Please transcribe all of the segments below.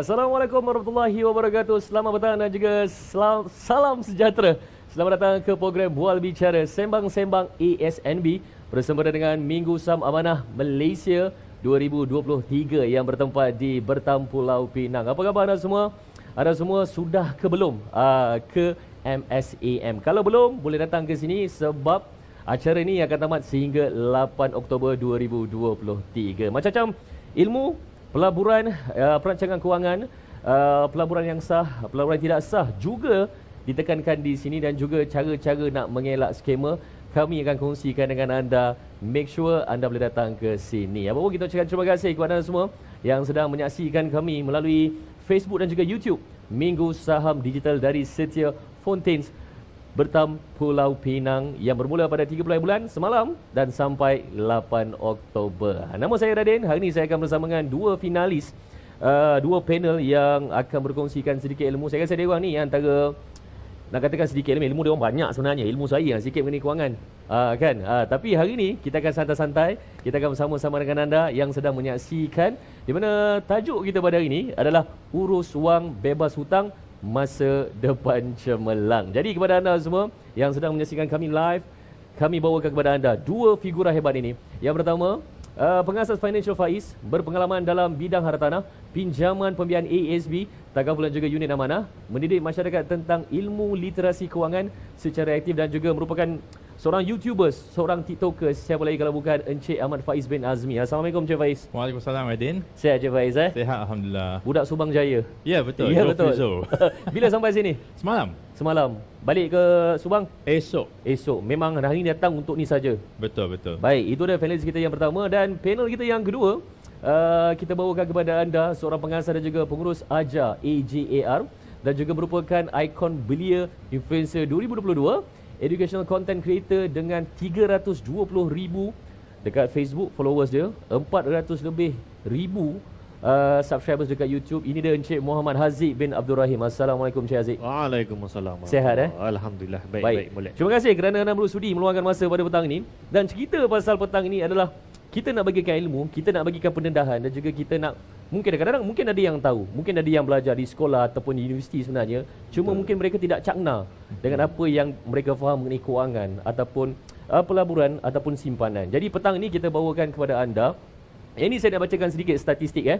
Assalamualaikum warahmatullahi wabarakatuh. Selamat petang dan juga salam sejahtera. Selamat datang ke program Bual Bicara Sembang-Sembang ASNB bersempena dengan Minggu Sam Amanah Malaysia 2023 yang bertempat di Bertam Pulau Pinang. Apa khabar anda semua? Anda semua sudah ke belum ke MSAM? Kalau belum, boleh datang ke sini sebab acara ini akan tamat sehingga 8 Oktober 2023. Macam-macam ilmu, pelaburan, perancangan kewangan, pelaburan yang sah, pelaburan tidak sah juga ditekankan di sini dan juga cara-cara nak mengelak skema kami akan kongsikan dengan anda. Make sure anda boleh datang ke sini. Apa pun kita ucapkan terima kasih kepada anda semua yang sedang menyaksikan kami melalui Facebook dan juga YouTube Minggu Saham Digital dari Setia Fontaines Bertam Pulau Pinang yang bermula pada 30 bulan semalam dan sampai 8 Oktober. Nama saya Radin. Hari ini saya akan bersama dengan dua finalis, dua panel yang akan berkongsikan sedikit ilmu. Saya rasa dia orang ni antara, nak katakan sedikit ilmu dia orang banyak sebenarnya. Ilmu saya sikit mengenai kewangan. Kan? Tapi hari ini kita akan santai-santai. Kita akan bersama-sama dengan anda yang sedang menyaksikan, di mana tajuk kita pada hari ini adalah urus wang bebas hutang masa depan cemerlang. Jadi kepada anda semua yang sedang menyaksikan kami live, kami bawakan kepada anda dua figura hebat ini. Yang pertama, pengasas Financial Faiz, berpengalaman dalam bidang hartanah, pinjaman pembiayaan ASB, takaful dan juga unit amanah, mendidik masyarakat tentang ilmu literasi kewangan secara aktif dan juga merupakan seorang YouTuber, seorang TikToker. Siapa lagi kalau bukan Encik Ahmad Faiz bin Azmi. Assalamualaikum Encik Faiz. Waalaikumsalam Adin. Sihat Encik Faiz Sihat Alhamdulillah. Budak Subang Jaya. Ya betul. Ya betul. Bila sampai sini? Semalam. Balik ke Subang? Esok. Memang hari ini datang untuk ni saja. Betul. Baik, itu adalah panelis kita yang pertama dan panel kita yang kedua. Kita bawakan kepada anda seorang pengasas dan juga pengurus AJAR dan juga merupakan ikon belia influencer 2022, educational content creator dengan 320,000 dekat Facebook followers dia, 400 lebih ribu subscribers dekat YouTube. Ini dia Encik Muhammad Haziq bin Abdul Rahim. Assalamualaikum Encik Haziq. Waalaikumsalam. Sihat Alhamdulillah. Baik. Boleh. Terima kasih kerana anda bersudi meluangkan masa pada petang ini. Dan cerita pasal petang ini adalah kita nak bagikan ilmu, kita nak bagikan pendedahan dan juga kita nak, mungkin kadang-kadang mungkin ada yang tahu, mungkin ada yang belajar di sekolah ataupun di universiti sebenarnya, cuma mungkin mereka tidak cakna dengan apa yang mereka faham mengenai kewangan ataupun pelaburan ataupun simpanan. Jadi petang ini kita bawakan kepada anda, ini saya nak bacakan sedikit statistik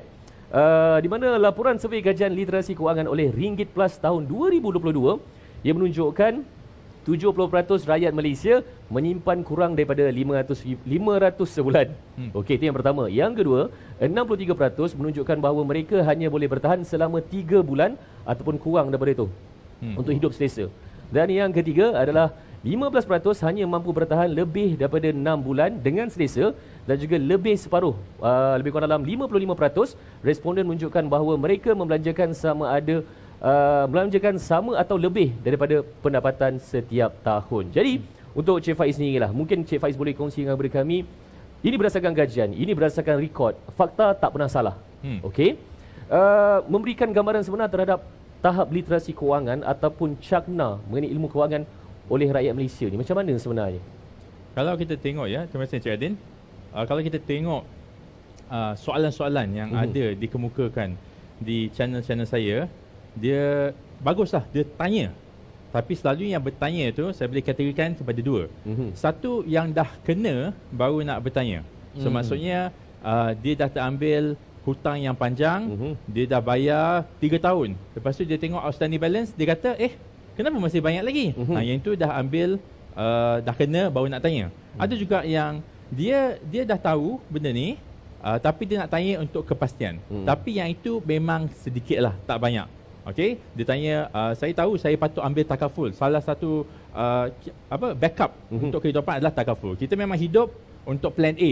di mana laporan survei kajian literasi kewangan oleh Ringgit Plus tahun 2022 yang menunjukkan 70% rakyat Malaysia menyimpan kurang daripada 500 sebulan. Okey, itu yang pertama. Yang kedua, 63% menunjukkan bahawa mereka hanya boleh bertahan selama 3 bulan ataupun kurang daripada itu untuk hidup selesa. Dan yang ketiga adalah 15% hanya mampu bertahan lebih daripada 6 bulan dengan selesa dan juga lebih separuh, lebih kurang dalam 55% responden menunjukkan bahawa mereka membelanjakan sama atau lebih daripada pendapatan setiap tahun. Jadi untuk Cik Faiz ni lah, mungkin Cik Faiz boleh kongsi dengan kami. Ini berdasarkan kajian, ini berdasarkan rekod, fakta tak pernah salah. Okey, memberikan gambaran sebenar terhadap tahap literasi kewangan ataupun cakna mengenai ilmu kewangan oleh rakyat Malaysia ni macam mana sebenarnya? Kalau kita tengok terima kasih Encik Adin. Kalau kita tengok soalan-soalan yang ada dikemukakan di channel-channel saya, dia baguslah, dia tanya. Tapi selalu yang bertanya tu saya boleh kategorikan kepada dua. Satu yang dah kena baru nak bertanya. So maksudnya dia dah terambil hutang yang panjang, dia dah bayar 3 tahun. Lepas tu dia tengok outstanding balance, dia kata kenapa masih banyak lagi? Yang itu dah ambil dah kena baru nak tanya. Ada juga yang dia dah tahu benda ni, tapi dia nak tanya untuk kepastian. Tapi yang itu memang sedikit lah, tak banyak. Okey, dia tanya, saya tahu saya patut ambil takaful. Salah satu backup untuk kehidupan adalah takaful. Kita memang hidup untuk plan A,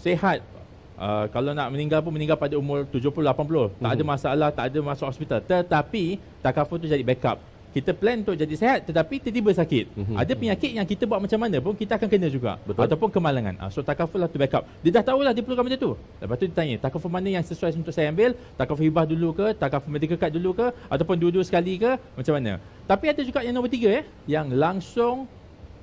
sihat. Kalau nak meninggal pun meninggal pada umur 70-80, tak ada masalah, tak ada masuk hospital. Tetapi takaful tu jadi backup. Kita plan untuk jadi sihat tetapi tiba-tiba sakit. Ada penyakit yang kita buat macam mana pun kita akan kena juga. Betul. Ataupun kemalangan. So takaful lah tu backup. Dia dah tahulah dia perlukan benda tu. Lepas tu dia tanya, takaful mana yang sesuai untuk saya ambil? Takaful hibah dulu ke? Takaful medical card dulu ke? Ataupun dua-dua sekali ke? Macam mana? Tapi ada juga yang nombor 3 yang langsung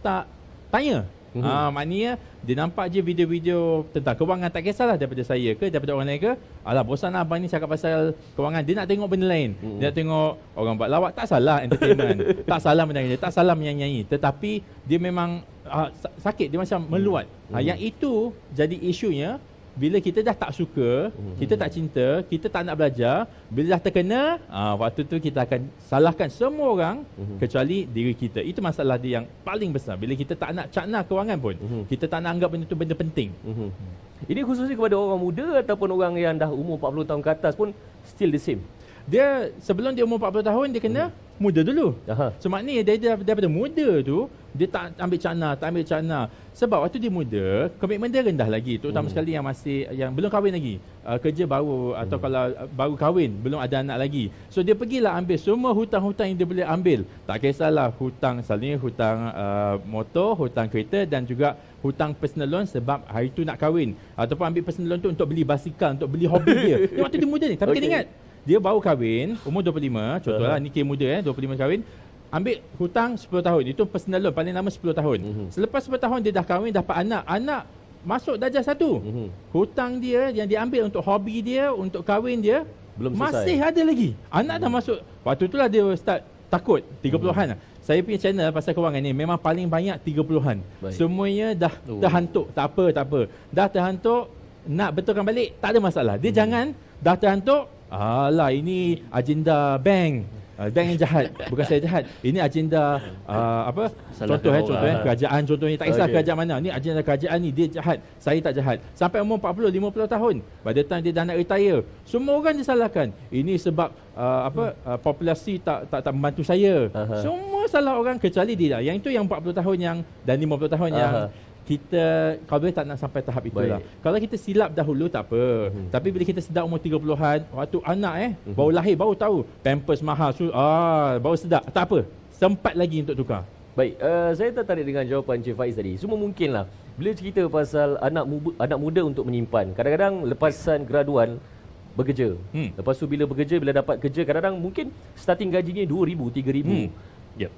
tak tanya. Maknanya dia nampak je video-video tentang kewangan, tak kisahlah daripada saya ke, daripada orang lain ke. Alah, bosan abang ni cakap pasal kewangan. Dia nak tengok benda lain. Dia nak tengok orang buat lawak. Tak salah entertainment. Tak salah menyanyi. Tak salah menyanyi. Tetapi dia memang sakit. Dia macam meluat. Yang itu jadi isunya. Bila kita dah tak suka, kita tak cinta, kita tak nak belajar, bila dah terkena, waktu tu kita akan salahkan semua orang kecuali diri kita. Itu masalah dia yang paling besar. Bila kita tak nak cakna kewangan pun, kita tak nak anggap benda tu benda penting. Ini khususnya kepada orang muda ataupun orang yang dah umur 40 tahun ke atas pun still the same. Dia sebelum dia umur 40 tahun dia kena muda dulu. So maknanya daripada muda tu dia tak ambil cakna. Sebab waktu dia muda, komitmen dia rendah lagi. Terutama sekali yang belum kahwin lagi. Kerja baru atau kalau baru kahwin, belum ada anak lagi. So dia pergilah ambil semua hutang-hutang yang dia boleh ambil. Tak kisahlah hutang, selalunya hutang motor, hutang kereta dan juga hutang personal loan sebab hari tu nak kahwin. Ataupun ambil personal loan tu untuk beli basikal, untuk beli hobi dia. Waktu dia muda ni. Tapi kena ingat, dia baru kahwin, umur 25, contohlah ni kes muda 25 kahwin, ambil hutang 10 tahun. Itu personal loan paling lama 10 tahun. Selepas 10 tahun dia dah kahwin, dapat anak. Anak masuk darjah 1. Hutang dia yang dia ambil untuk hobi dia, untuk kahwin dia belum selesai. Masih ada lagi. Anak dah masuk. Waktu itulah dia start takut 30-an. Saya punya channel pasal kewangan ni memang paling banyak 30-an. Semuanya dah terhantuk. Tak apa. Dah terhantuk, nak betulkan balik tak ada masalah. Dia jangan dah terhantuk, alah ini agenda bank. Bank yang jahat. Bukan saya jahat. Ini agenda contohnya kerajaan contohnya. Tak kisah kerajaan mana. Ni agenda kerajaan ni dia jahat. Saya tak jahat. Sampai umur 40-50 tahun. Pada time dia dah nak retire, semua orang disalahkan. Ini sebab populasi tak membantu saya. Semua salah orang kecuali dia. Yang itu yang 40 tahun yang dan 50 tahun yang kita kalau boleh tak nak sampai tahap itulah. Kalau kita silap dahulu tak apa. Tapi bila kita sedar umur 30-an, waktu anak baru lahir baru tahu Pampers mahal, baru sedar. Tak apa. Sempat lagi untuk tukar. Baik, saya tertarik dengan jawapan Encik Faiz tadi. Semua mungkinlah. Bila cerita pasal anak muda untuk menyimpan. Kadang-kadang lepasan graduan bekerja. Lepas tu bila bekerja, bila dapat kerja, kadang-kadang mungkin starting gajinya 2,000, 3,000.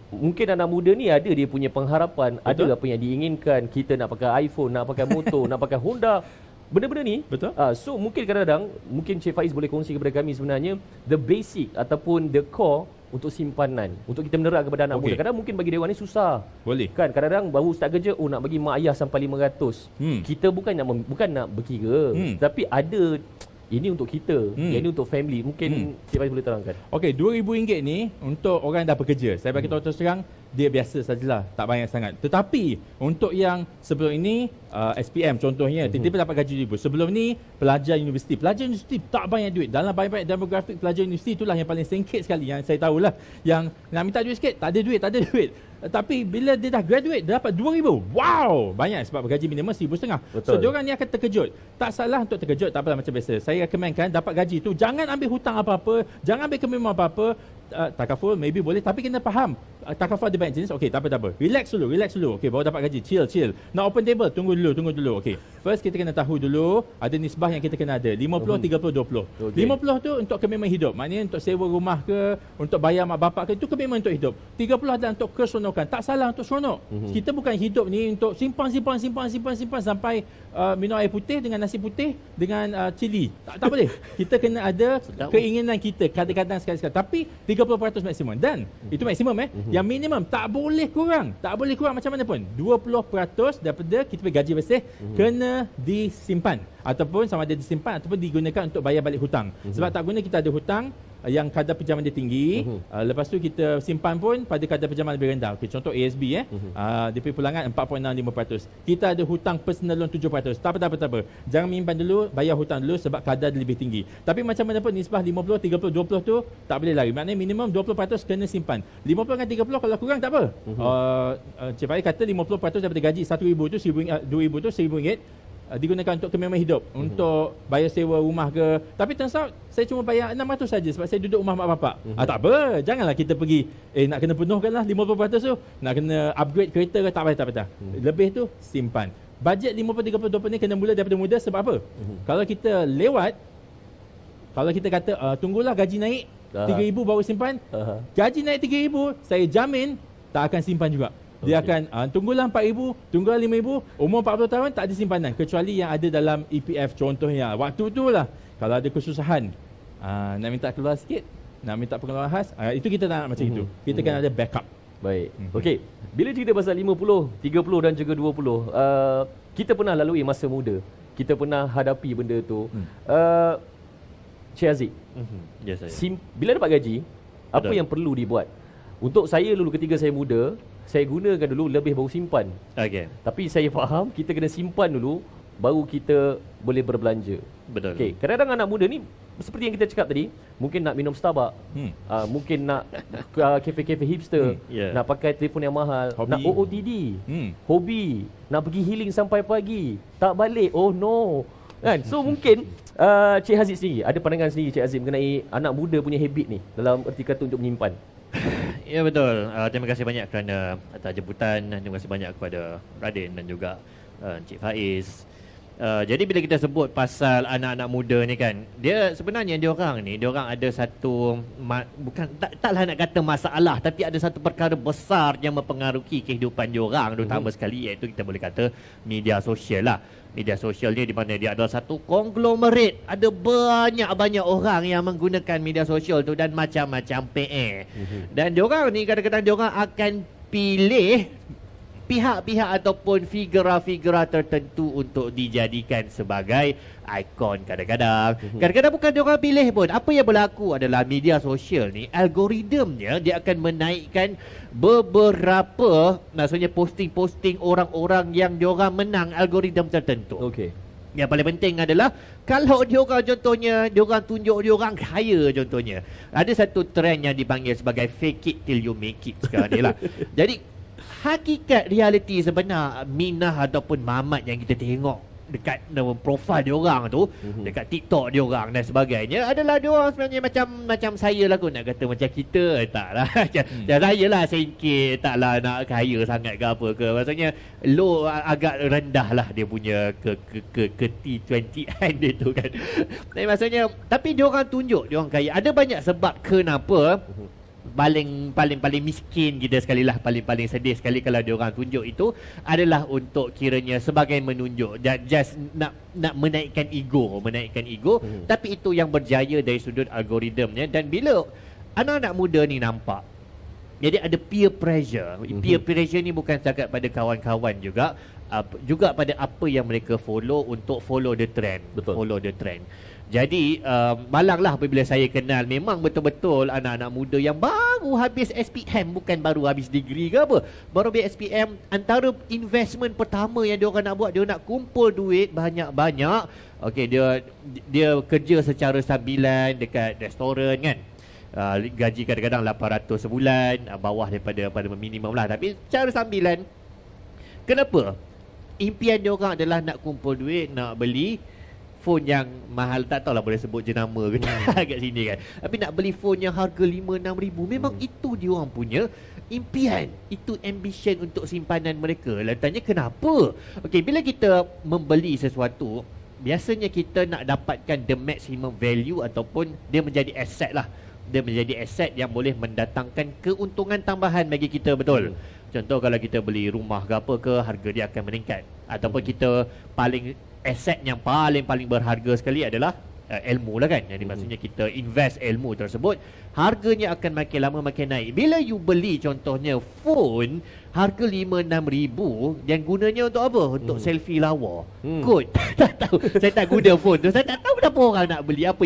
Mungkin anak muda ni ada dia punya pengharapan. Betul. Ada apa yang diinginkan. Kita nak pakai iPhone, nak pakai motor, nak pakai Honda. Benda-benda ni. Betul. So mungkin kadang-kadang, mungkin Cik Faiz boleh kongsi kepada kami sebenarnya the basic ataupun the core untuk simpanan, untuk kita menerak kepada anak muda. Kadang-kadang mungkin bagi dewan ni susah. Boleh. Kan kadang-kadang baru start kerja, nak bagi mak ayah sampai 500. Kita bukan nak berkira, tapi ada ini untuk kita, yang ini untuk family. Mungkin Cik Faiz boleh terangkan. Okey, RM2,000 ni untuk orang yang dah bekerja. Saya bagi tahu terus terang, dia biasa sajalah, tak banyak sangat. Tetapi untuk yang sebelum ini SPM contohnya, tiba-tiba dapat gaji RM2,000. Sebelum ni pelajar universiti tak banyak duit. Dalam banyak demografik pelajar universiti itulah yang paling singkit sekali yang saya tahulah. Yang nak minta duit sikit, tak ada duit. Tapi bila dia dah graduate, dia dapat RM2,000. Wow, banyak sebab gaji minimum RM1,500. So diorang ni akan terkejut. Tak salah untuk terkejut, tak apalah macam biasa. Saya recommendkan dapat gaji tu jangan ambil hutang apa-apa, jangan ambil komitmen apa-apa. Takaful maybe boleh, tapi kena faham takaful ada banyak jenis. Okey, tak apa. Relax dulu. Okey, baru dapat gaji. Chill. Nak open table, tunggu dulu. Okey. First kita kena tahu dulu ada nisbah yang kita kena ada. 50, 30, 20. 50 tu untuk komitmen hidup. Maknanya untuk sewa rumah ke, untuk bayar mak bapak ke, itu komitmen untuk hidup. 30 adalah untuk keseronokan. Tak salah untuk seronok. Kita bukan hidup ni untuk simpan sampai minum air putih dengan nasi putih dengan cili. Tak boleh. Kita kena ada keinginan kita kadang-kadang sekali-sekali. Tapi 30% maksimum. Dan itu maksimum Yang minimum tak boleh kurang. Tak boleh kurang macam mana pun. 20% daripada kita punya gaji bersih kena disimpan. Ataupun sama ada disimpan ataupun digunakan untuk bayar balik hutang. Sebab tak guna kita ada hutang yang kadar pinjaman dia tinggi, lepas tu kita simpan pun pada kadar pinjaman lebih rendah. Okey, contoh ASB dia punya pulangan 4.65%. Kita ada hutang personal loan 7%. Tak apa. Jangan menyimpan dulu, bayar hutang dulu sebab kadar dia lebih tinggi. Tapi macam mana pun nisbah 50, 30, 20 tu tak boleh lari. Maknanya minimum 20% kena simpan. 50 dengan 30 kalau kurang tak apa. Cik Faiz kata 50% daripada gaji RM1,000 tu, RM2,000 tu RM1,000 digunakan untuk komitmen hidup, untuk bayar sewa rumah ke. Tapi turns out saya cuma bayar 600 saja sebab saya duduk rumah mak bapak. Tak apa, janganlah kita pergi nak kena penuhkanlah 50% tu, nak kena upgrade kereta ke, tak payah. Lebih tu simpan. Bajet 50, 30, 20 ni kena mula daripada muda. Sebab apa? Kalau kita lewat, kalau kita kata tunggulah gaji naik RM3,000 baru simpan, gaji naik RM3,000, saya jamin tak akan simpan juga. Dia akan tunggulah 4,000, tunggulah 5,000, umur 40 tahun tak ada simpanan kecuali yang ada dalam EPF contohnya. Waktu tu lah kalau ada kesusahan nak minta keluar sikit, nak minta pengeluaran khas, itu kita tak nak macam itu. Kita kan ada backup. Baik. Okey, bila cerita pasal 50, 30 dan juga 20, kita pernah lalui masa muda. Kita pernah hadapi benda tu. Cik Aziz, Ya saya. bila dapat gaji, apa Betul. yang perlu dibuat? Untuk saya dulu ketika saya muda, saya gunakan dulu lebih baru simpan. Okay. Tapi saya faham kita kena simpan dulu baru kita boleh berbelanja. Betul. Okey, kadang-kadang anak muda ni seperti yang kita cakap tadi, mungkin nak minum Starbucks, mungkin nak kafe-kafe hipster, Yeah. nak pakai telefon yang mahal, Hobi. nak OOTD, hobi, nak pergi healing sampai pagi, tak balik, oh no. Kan? So mungkin Cik Haziq sendiri, ada pandangan sendiri Cik Haziq mengenai anak muda punya habit ni dalam erti kata untuk menyimpan. Ya betul. Terima kasih banyak kerana atas jemputan. Terima kasih banyak kepada Radin dan juga Encik Faiz. Jadi bila kita sebut pasal anak-anak muda ni kan, dia sebenarnya diorang ada satu bukan taklah nak kata masalah, tapi ada satu perkara besar yang mempengaruhi kehidupan diorang, terutama sekali iaitu kita boleh kata media sosial lah. Media sosial ni di mana dia adalah satu konglomerat. Ada banyak-banyak orang yang menggunakan media sosial tu dan macam-macam PR. Dan diorang ni kadang-kadang diorang akan pilih pihak-pihak ataupun figura-figura tertentu untuk dijadikan sebagai ikon kadang-kadang. Kadang-kadang bukan diorang pilih pun. Apa yang berlaku adalah media sosial ni, algoritmnya dia akan menaikkan beberapa, maksudnya posting-posting orang-orang yang diorang menang algoritma tertentu. Okey. Yang paling penting adalah kalau diorang contohnya, diorang tunjuk diorang kaya contohnya. Ada satu trend yang dipanggil sebagai fake it till you make it sekarang ni lah. Jadi hakikat realiti sebenar Minah ataupun Mamat yang kita tengok dekat profil diorang tu, dekat TikTok diorang dan sebagainya, adalah diorang sebenarnya macam saya lah kot, nak kata macam kita, taklah. Macam saya lah singkit, taklah nak kaya sangat ke apa ke. Maksudnya low agak rendah lah dia punya ke T20an dia tu kan. Maksudnya tapi diorang tunjuk diorang kaya. Ada banyak sebab kenapa paling miskin kita sekali lah, paling sedih sekali kalau diorang tunjuk itu adalah untuk kiranya sebagai menunjuk, just nak menaikkan ego. Tapi itu yang berjaya dari sudut algoritmnya. Dan bila anak-anak muda ni nampak, jadi ada peer pressure. Peer pressure ni bukan setakat pada kawan-kawan juga pada apa yang mereka follow, untuk follow the trend. Betul. Follow the trend. Jadi malanglah apabila saya kenal memang betul-betul anak-anak muda yang baru habis SPM, bukan baru habis degree ke apa, baru habis SPM, antara investment pertama yang dia orang nak buat, dia nak kumpul duit banyak-banyak. Okey, dia kerja secara sambilan dekat restoran kan. Gaji kadang-kadang 800 sebulan, bawah daripada minimum lah, tapi secara sambilan. Kenapa? Impian dia orang adalah nak kumpul duit, nak beli phone yang mahal, tak tahulah boleh sebut jenama ke tak kat sini kan. Tapi nak beli phone yang harga 5-6 ribu. Memang itu dia orang punya impian. Itu ambition untuk simpanan mereka. Lalu tanya kenapa? Okey, bila kita membeli sesuatu, biasanya kita nak dapatkan the maximum value ataupun dia menjadi aset lah. Dia menjadi aset yang boleh mendatangkan keuntungan tambahan bagi kita, betul. Contoh kalau kita beli rumah ke apa ke, harga dia akan meningkat. Ataupun kita aset yang paling berharga sekali adalah ilmu lah kan. Jadi maksudnya kita invest ilmu tersebut, harganya akan makin lama makin naik. Bila you beli contohnya phone harga 5-6 ribu, yang gunanya untuk apa? Untuk selfie lawa. Kot. Tak tahu. Saya tak guna phone tu. Saya tak tahu kenapa orang nak beli. Apa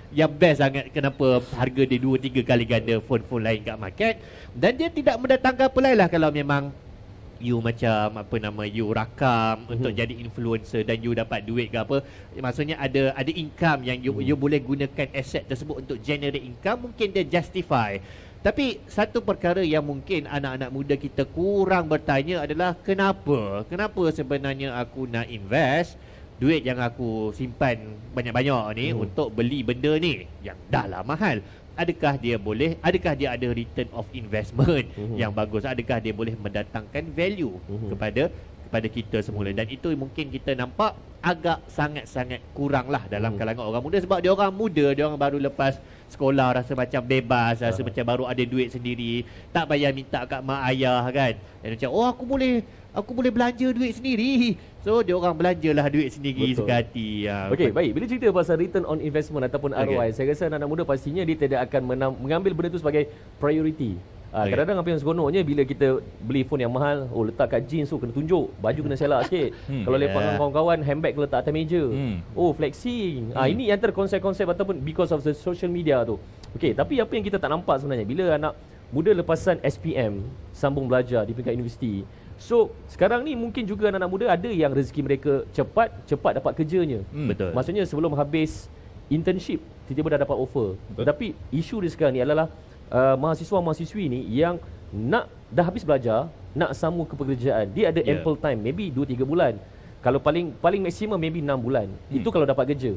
yang best sangat, kenapa harga dia 2-3 kali ganda phone-phone lain kat market. Dan dia tidak mendatangkan apa lain lah kalau memang you macam you rakam untuk jadi influencer dan you dapat duit ke apa. Maksudnya ada income yang you boleh gunakan aset tersebut untuk generate income, mungkin dia justify. Tapi satu perkara yang mungkin anak-anak muda kita kurang bertanya adalah kenapa sebenarnya aku nak invest duit yang aku simpan banyak-banyak ni untuk beli benda ni yang dah lah mahal. Adakah dia ada return of investment yang bagus? Adakah dia boleh mendatangkan value kepada kita semula. Dan itu mungkin kita nampak agak sangat-sangat kurang lah dalam kalangan orang muda. Sebab dia orang muda, dia orang baru lepas sekolah, rasa macam bebas, rasa macam baru ada duit sendiri, tak payah minta kat mak ayah kan. Dan macam, oh aku boleh belanja duit sendiri. So dia orang belanjalah duit sendiri suka hati. Okey, baik. Bila cerita pasal return on investment ataupun ROI, saya rasa anak-anak muda pastinya dia tidak akan mengambil benda itu sebagai priority. Kadang-kadang apa yang seronoknya bila kita beli phone yang mahal, letak kat jeans tu kena tunjuk, baju kena selak sikit. Kalau lepak dengan kawan-kawan, handbag letak atas meja. Flexing. Ini antara konsep-konsep ataupun because of the social media tu. Okey, tapi apa yang kita tak nampak sebenarnya bila anak muda lepasan SPM sambung belajar di peringkat universiti. So, sekarang ni mungkin juga anak-anak muda ada yang rezeki mereka cepat dapat kerjanya. Betul. Maksudnya sebelum habis internship tiba-tiba dah dapat offer. Tetapi isu dia sekarang ni adalah mahasiswa-mahasiswi ni yang dah habis belajar, nak sambung ke pekerjaan. Dia ada ample time, maybe 2-3 bulan. Kalau paling maksimum maybe 6 bulan. Itu kalau dapat kerja.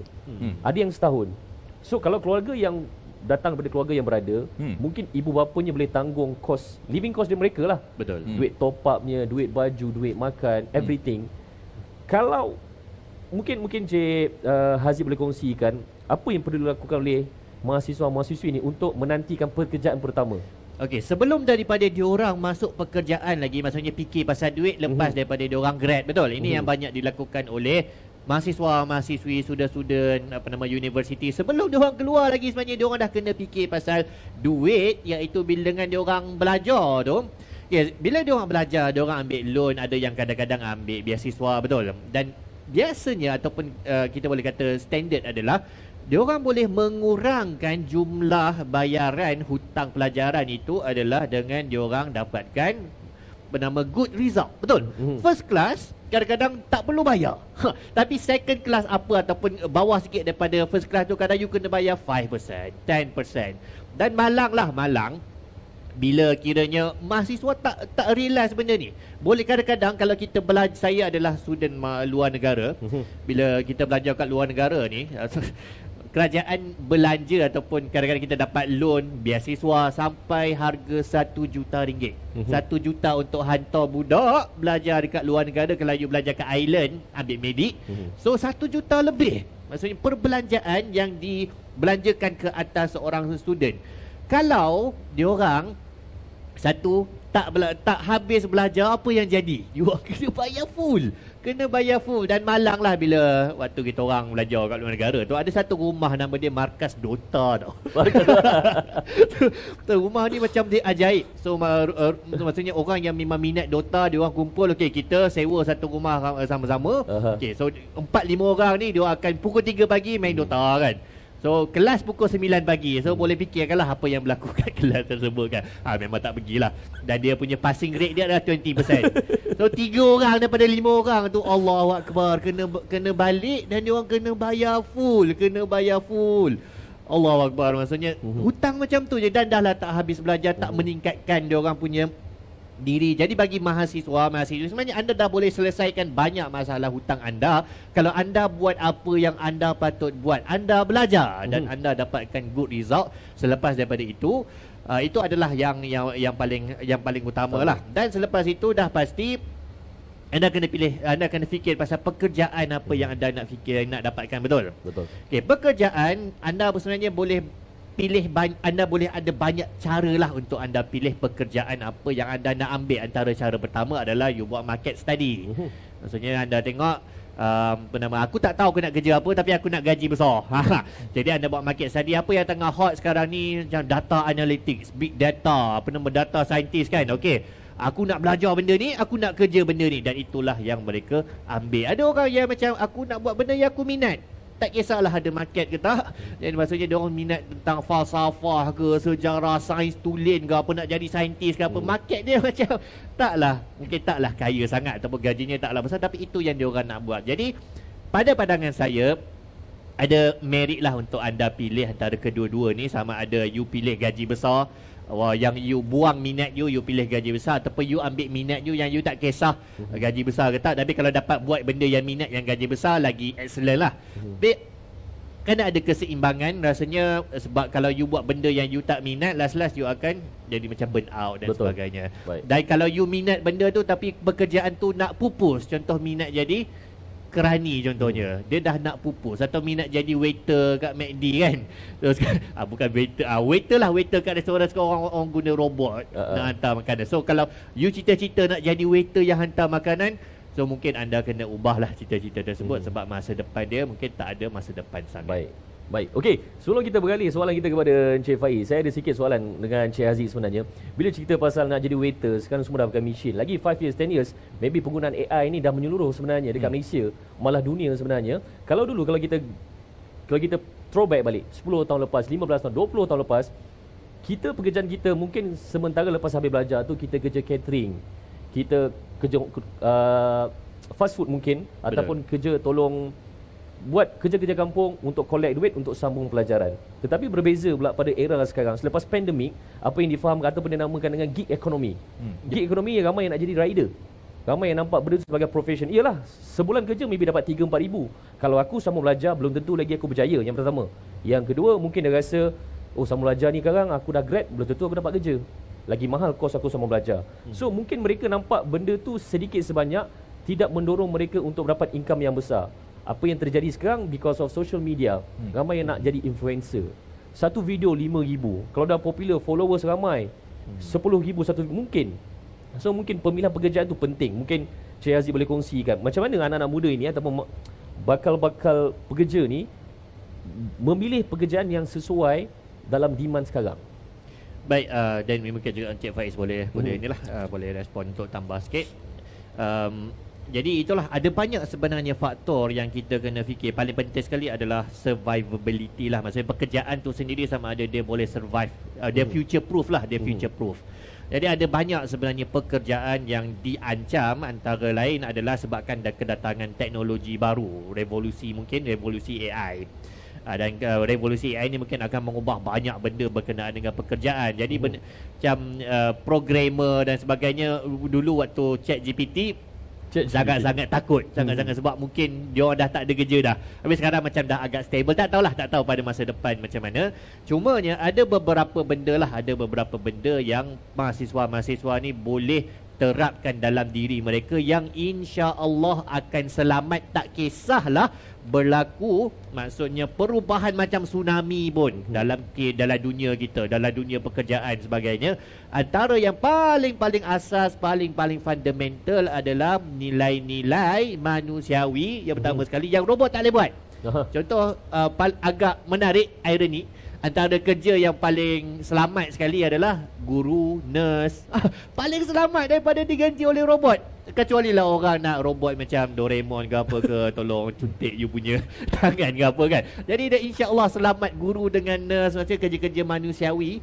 Ada yang setahun. So kalau keluarga yang datang daripada keluarga yang berada, mungkin ibu bapanya boleh tanggung living cost dia mereka lah. Betul. Duit top upnya, duit baju, duit makan, everything. Kalau mungkin Cik Haziq boleh kongsikan apa yang perlu dilakukan oleh mahasiswa-mahasiswi ni untuk menantikan pekerjaan pertama. Okey, sebelum daripada diorang masuk pekerjaan lagi, maksudnya fikir pasal duit lepas daripada diorang grad, betul. Ini yang banyak dilakukan oleh mahasiswa-mahasiswi, student universiti. Sebelum diorang keluar lagi sebenarnya diorang dah kena fikir pasal duit, iaitu bila dengan diorang belajar tu. Bila diorang belajar, diorang ambil loan, ada yang kadang-kadang ambil beasiswa, betul. Dan biasanya ataupun kita boleh kata standard adalah diorang boleh mengurangkan jumlah bayaran hutang pelajaran itu adalah dengan diorang dapatkan bernama good result. Betul. First class kadang-kadang tak perlu bayar. Tapi second class apa ataupun bawah sikit daripada first class tu kadang you kena bayar 5%, 10%. Dan Malang bila kiranya mahasiswa tak realize benda ni. Boleh kadang-kadang kalau kita belajar, saya adalah student luar negara. Bila kita belajar kat luar negara ni, kerajaan belanja ataupun kadang-kadang kita dapat loan beasiswa sampai harga RM1 juta. RM1 juta untuk hantar budak belajar dekat luar negara. Kalau you belajar kat Ireland, ambil medik, so RM1 juta lebih. Maksudnya perbelanjaan yang dibelanjakan ke atas seorang student. Kalau diorang tak habis belajar, apa yang jadi? You kena bayar full. Dan malang lah bila waktu kita orang belajar kat luar negara tu, ada satu rumah nama dia Markas Dota tau. Rumah ni macam dia ajaib. So maksudnya orang yang memang minat Dota, dia orang kumpul, okey kita sewa satu rumah sama-sama. Okey, so 4-5 orang ni dia akan pukul 3 pagi main Dota kan. So kelas pukul 9 pagi. So boleh fikirkanlah apa yang berlaku kat kelas tersebut kan. Memang tak pergilah. Dan dia punya passing rate dia adalah 20%. So 3 orang daripada 5 orang tu, Allahu Akbar, kena balik dan dia orang kena bayar full. Allahu Akbar. Maksudnya hutang macam tu je. Dan dah lah tak habis belajar, tak meningkatkan dia orang punya diri. Jadi bagi mahasiswa-mahasiswi, sebenarnya anda dah boleh selesaikan banyak masalah hutang anda kalau anda buat apa yang anda patut buat. Anda belajar dan anda dapatkan good result. Selepas daripada itu adalah yang paling utama lah. Dan selepas itu dah pasti anda kena fikir pasal pekerjaan apa yang anda nak dapatkan, betul. Okey, pekerjaan anda sebenarnya boleh anda boleh ada banyak cara lah untuk anda pilih pekerjaan apa yang anda nak ambil. Antara cara pertama adalah you buat market study. Maksudnya anda tengok aku tak tahu aku nak kerja apa, tapi aku nak gaji besar. Jadi anda buat market study apa yang tengah hot sekarang ni, macam data analytics, big data, data scientist kan. Okey, aku nak belajar benda ni, aku nak kerja benda ni, dan itulah yang mereka ambil. Ada orang yang macam aku nak buat benda yang aku minat, tak kisahlah ada market ke tak. Dan maksudnya dia orang minat tentang falsafah ke, sejarah, sains tulen ke, apa nak jadi saintis ke apa. Market dia macam mungkin taklah kaya sangat ataupun gajinya taklah besar, tapi itu yang dia orang nak buat. Jadi pada pandangan saya, ada merit lah untuk anda pilih antara kedua-dua ni. Sama ada you pilih gaji besar, yang you buang minat you pilih gaji besar, ataupun you ambil minat you yang you tak kisah gaji besar ke tak, tapi kalau dapat buat benda yang minat yang gaji besar, lagi excellent lah. kena ada keseimbangan rasanya, sebab kalau you buat benda yang you tak minat, last you akan jadi macam burn out dan Betul. sebagainya. Baik. Dan kalau you minat benda tu tapi pekerjaan tu nak pupus, contoh minat jadi kerani contohnya, dia dah nak pupus, atau minat jadi waiter kat McD kan. Terus bukan waiter, waiter lah, waiter kat restoran sekarang orang guna robot nak hantar makanan. So kalau you cita-cita nak jadi waiter yang hantar makanan, so mungkin anda kena ubahlah cita-cita tersebut sebab masa depan dia mungkin tak ada masa depan sangat. Baik. Okey, sebelum kita beralih soalan kita kepada Encik Faiz, saya ada sikit soalan dengan Encik Haziq sebenarnya. Bila cerita pasal nak jadi waiter, sekarang semua dah pakai mesin. Lagi 5 years, 10 years, maybe penggunaan AI ni dah menyeluruh sebenarnya dekat Malaysia, malah dunia sebenarnya. Kalau dulu kalau kita throwback balik 10 tahun lepas, 15 tahun, 20 tahun lepas, pekerjaan kita mungkin sementara lepas habis belajar tu kita kerja catering. Kita kerja fast food mungkin. Betul. Ataupun kerja tolong buat kerja-kerja kampung untuk collect duit untuk sambung pelajaran. Tetapi berbeza pula pada era sekarang. Selepas pandemik, apa yang difahamkan ataupun dinamakan dengan gig economy. Gig economy ramai yang nak jadi rider. Ramai yang nampak benda sebagai profession. Iyalah, sebulan kerja maybe dapat 3-4 ribu. Kalau aku sambung belajar, belum tentu lagi aku berjaya. Yang pertama. Yang kedua, mungkin dia rasa, oh sambung belajar ni sekarang aku dah grad, belum tentu aku dapat kerja. Lagi mahal kos aku sambung belajar. So mungkin mereka nampak benda tu sedikit sebanyak tidak mendorong mereka untuk dapat income yang besar. Apa yang terjadi sekarang because of social media, ramai yang nak jadi influencer. Satu video 5,000. Kalau dah popular, followers ramai 10,000 satu mungkin. So mungkin pemilihan pekerjaan tu penting. Mungkin Cik Haziq boleh kongsikan macam mana anak-anak muda ini ataupun bakal pekerja ni memilih pekerjaan yang sesuai dalam demand sekarang. Baik, dan mungkin juga Encik Faiz boleh respon untuk tambah sikit. Jadi itulah, ada banyak sebenarnya faktor yang kita kena fikir. Paling penting sekali adalah survivability lah. Maksudnya pekerjaan tu sendiri sama ada dia boleh survive, dia future proof lah, dia future proof. Jadi ada banyak sebenarnya pekerjaan yang diancam, antara lain adalah sebabkan kedatangan teknologi baru, revolusi AI. Dan revolusi AI ni mungkin akan mengubah banyak benda berkenaan dengan pekerjaan. Jadi macam programmer dan sebagainya, dulu waktu ChatGPT sangat-sangat takut, sangat-sangat sebab mungkin dia orang dah tak ada kerja dah. Habis sekarang macam dah agak stable, tak tahu pada masa depan macam mana. Cumanya ada beberapa benda yang mahasiswa-mahasiswa ni boleh terapkan dalam diri mereka yang insya-Allah akan selamat, tak kisahlah berlaku maksudnya perubahan macam tsunami pun dalam dunia kita, dalam dunia pekerjaan sebagainya. Antara yang paling asas, paling fundamental adalah nilai-nilai manusiawi yang pertama sekali yang robot tak boleh buat. Contoh agak menarik, ironi, antara kerja yang paling selamat sekali adalah guru, nurse. Paling selamat daripada diganti oleh robot. Kecuali lah orang nak robot macam Doraemon ke apa ke, tolong cuntik you punya tangan ke apa kan. Jadi insya-Allah selamat guru dengan nurse, maksudnya kerja-kerja manusiawi.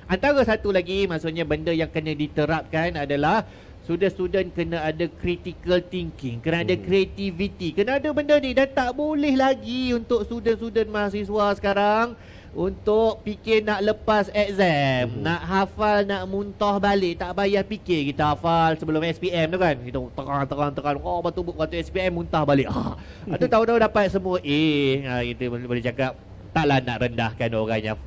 Antara satu lagi maksudnya benda yang kena diterapkan adalah student kena ada critical thinking, kena ada creativity, kena ada benda ni. Dan tak boleh lagi untuk student mahasiswa sekarang untuk fikir nak lepas exam, nak hafal, nak muntah balik. Tak payah fikir, kita hafal sebelum SPM tu kan, kita terang, oh waktu SPM muntah balik. Atau tahu-tahu dapat semua A. Kita boleh cakap taklah nak rendahkan orang yang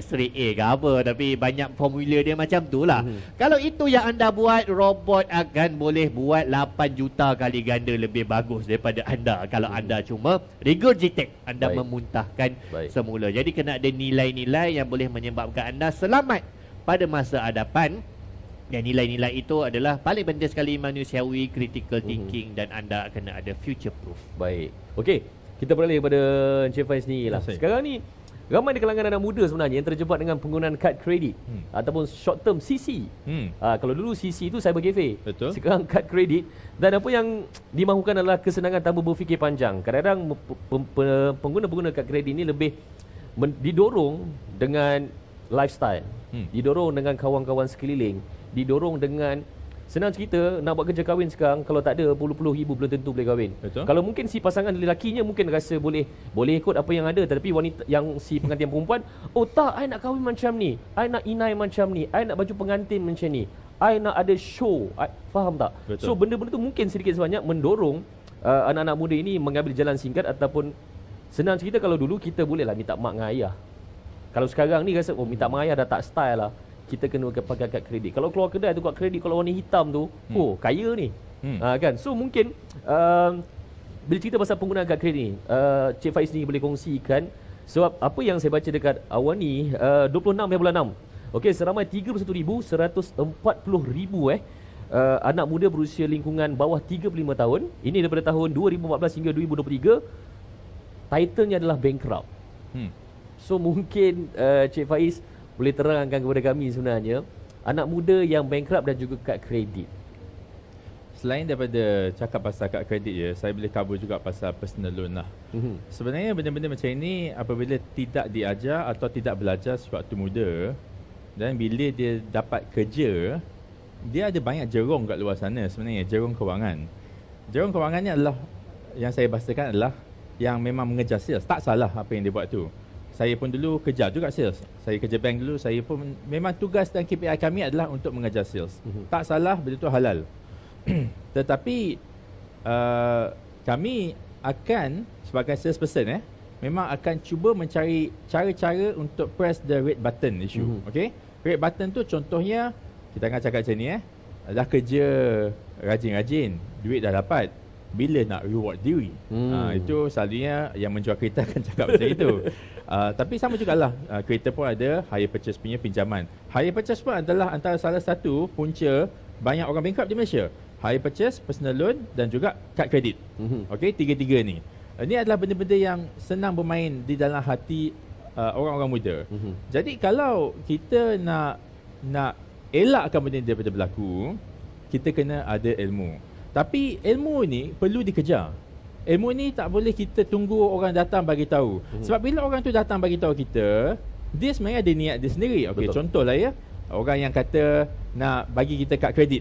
straight A ke apa, tapi banyak formula dia macam tu lah. Kalau itu yang anda buat, robot akan boleh buat 8 juta kali ganda lebih bagus daripada anda. Kalau anda cuma regurgitate, anda memuntahkan semula. Jadi kena ada nilai-nilai yang boleh menyebabkan anda selamat pada masa hadapan. Dan nilai-nilai itu adalah paling penting sekali, manusiawi, critical thinking, dan anda kena ada future proof. Baik. Okey, kita beralih kepada Encik Faiz ni lah. Sekarang ni ramai di kalangan anak muda sebenarnya yang terjebak dengan penggunaan kad kredit ataupun short term CC. Kalau dulu CC itu cyber cafe. Betul. Sekarang kad kredit. Dan apa yang dimahukan adalah kesenangan tanpa berfikir panjang. Kadang-kadang pengguna-pengguna kad kredit ini lebih didorong dengan lifestyle, didorong dengan kawan-kawan sekeliling, didorong dengan, senang cerita, nak buat kerja kahwin sekarang, kalau tak ada puluh-puluh ribu belum tentu boleh kahwin. Betul. Kalau mungkin si pasangan lelakinya mungkin rasa boleh ikut apa yang ada, tetapi wanita yang si pengantin perempuan, oh tak, I nak kahwin macam ni, I nak inai macam ni, I nak baju pengantin macam ni, I nak ada show. Faham tak? Betul. So benda-benda tu mungkin sedikit sebanyak mendorong anak-anak muda ini mengambil jalan singkat ataupun Senang cerita kalau dulu kita bolehlah minta mak dengan ayah. Kalau sekarang ni rasa minta mak ayah dah tak style lah. Kita kena pakai kad kredit. Kalau keluar kedai tu kad kredit kalau warna hitam tu, kaya ni. Kan. So mungkin bila cerita pasal penggunaan kad kredit ni, Cik Faiz ni boleh kongsikan sebab apa yang saya baca dekat awal ni 26/6. Okey, seramai 31,140,000 anak muda berusia lingkungan bawah 35 tahun. Ini daripada tahun 2014 hingga 2023. Titlenya adalah bankrupt. So mungkin Cik Faiz boleh terangkan kepada kami sebenarnya anak muda yang bankrupt dan juga kad kredit. Selain daripada cakap pasal kad kredit je, saya boleh cover juga pasal personal loan lah. Sebenarnya benda-benda macam ini apabila tidak diajar atau tidak belajar sewaktu muda, dan bila dia dapat kerja, dia ada banyak jerung kat luar sana sebenarnya, jerung kewangan. Jerung kewangannya adalah, yang saya bahasakan adalah yang memang mengejar sales. Tak salah apa yang dia buat tu. Saya pun dulu kejar juga sales. Saya kerja bank dulu, saya pun memang tugas dan KPI kami adalah untuk mengejar sales. Tak salah, benda tu halal. Tetapi kami akan sebagai salesperson memang akan cuba mencari cara-cara untuk press the red button issue. Okay? Red button tu contohnya, kita akan cakap macam ni dah kerja rajin-rajin, duit dah dapat, bila nak reward diri? Itu selalunya yang menjual kereta akan cakap macam itu. Tapi sama jugalah, kereta pun ada hire purchase punya pinjaman. Hire purchase pun adalah antara salah satu punca banyak orang bankrupt di Malaysia. Hire purchase, personal loan dan juga kad kredit. Okey, tiga-tiga ni. Ini adalah benda-benda yang senang bermain di dalam hati orang-orang muda. Jadi kalau kita nak elakkan benda ni daripada berlaku, kita kena ada ilmu. Tapi ilmu ni perlu dikejar. Ilmu ni tak boleh kita tunggu orang datang bagi tahu. Sebab bila orang tu datang bagi tahu kita, dia sebenarnya ada niat dia sendiri. Okey, contohlah orang yang kata nak bagi kita kad kredit.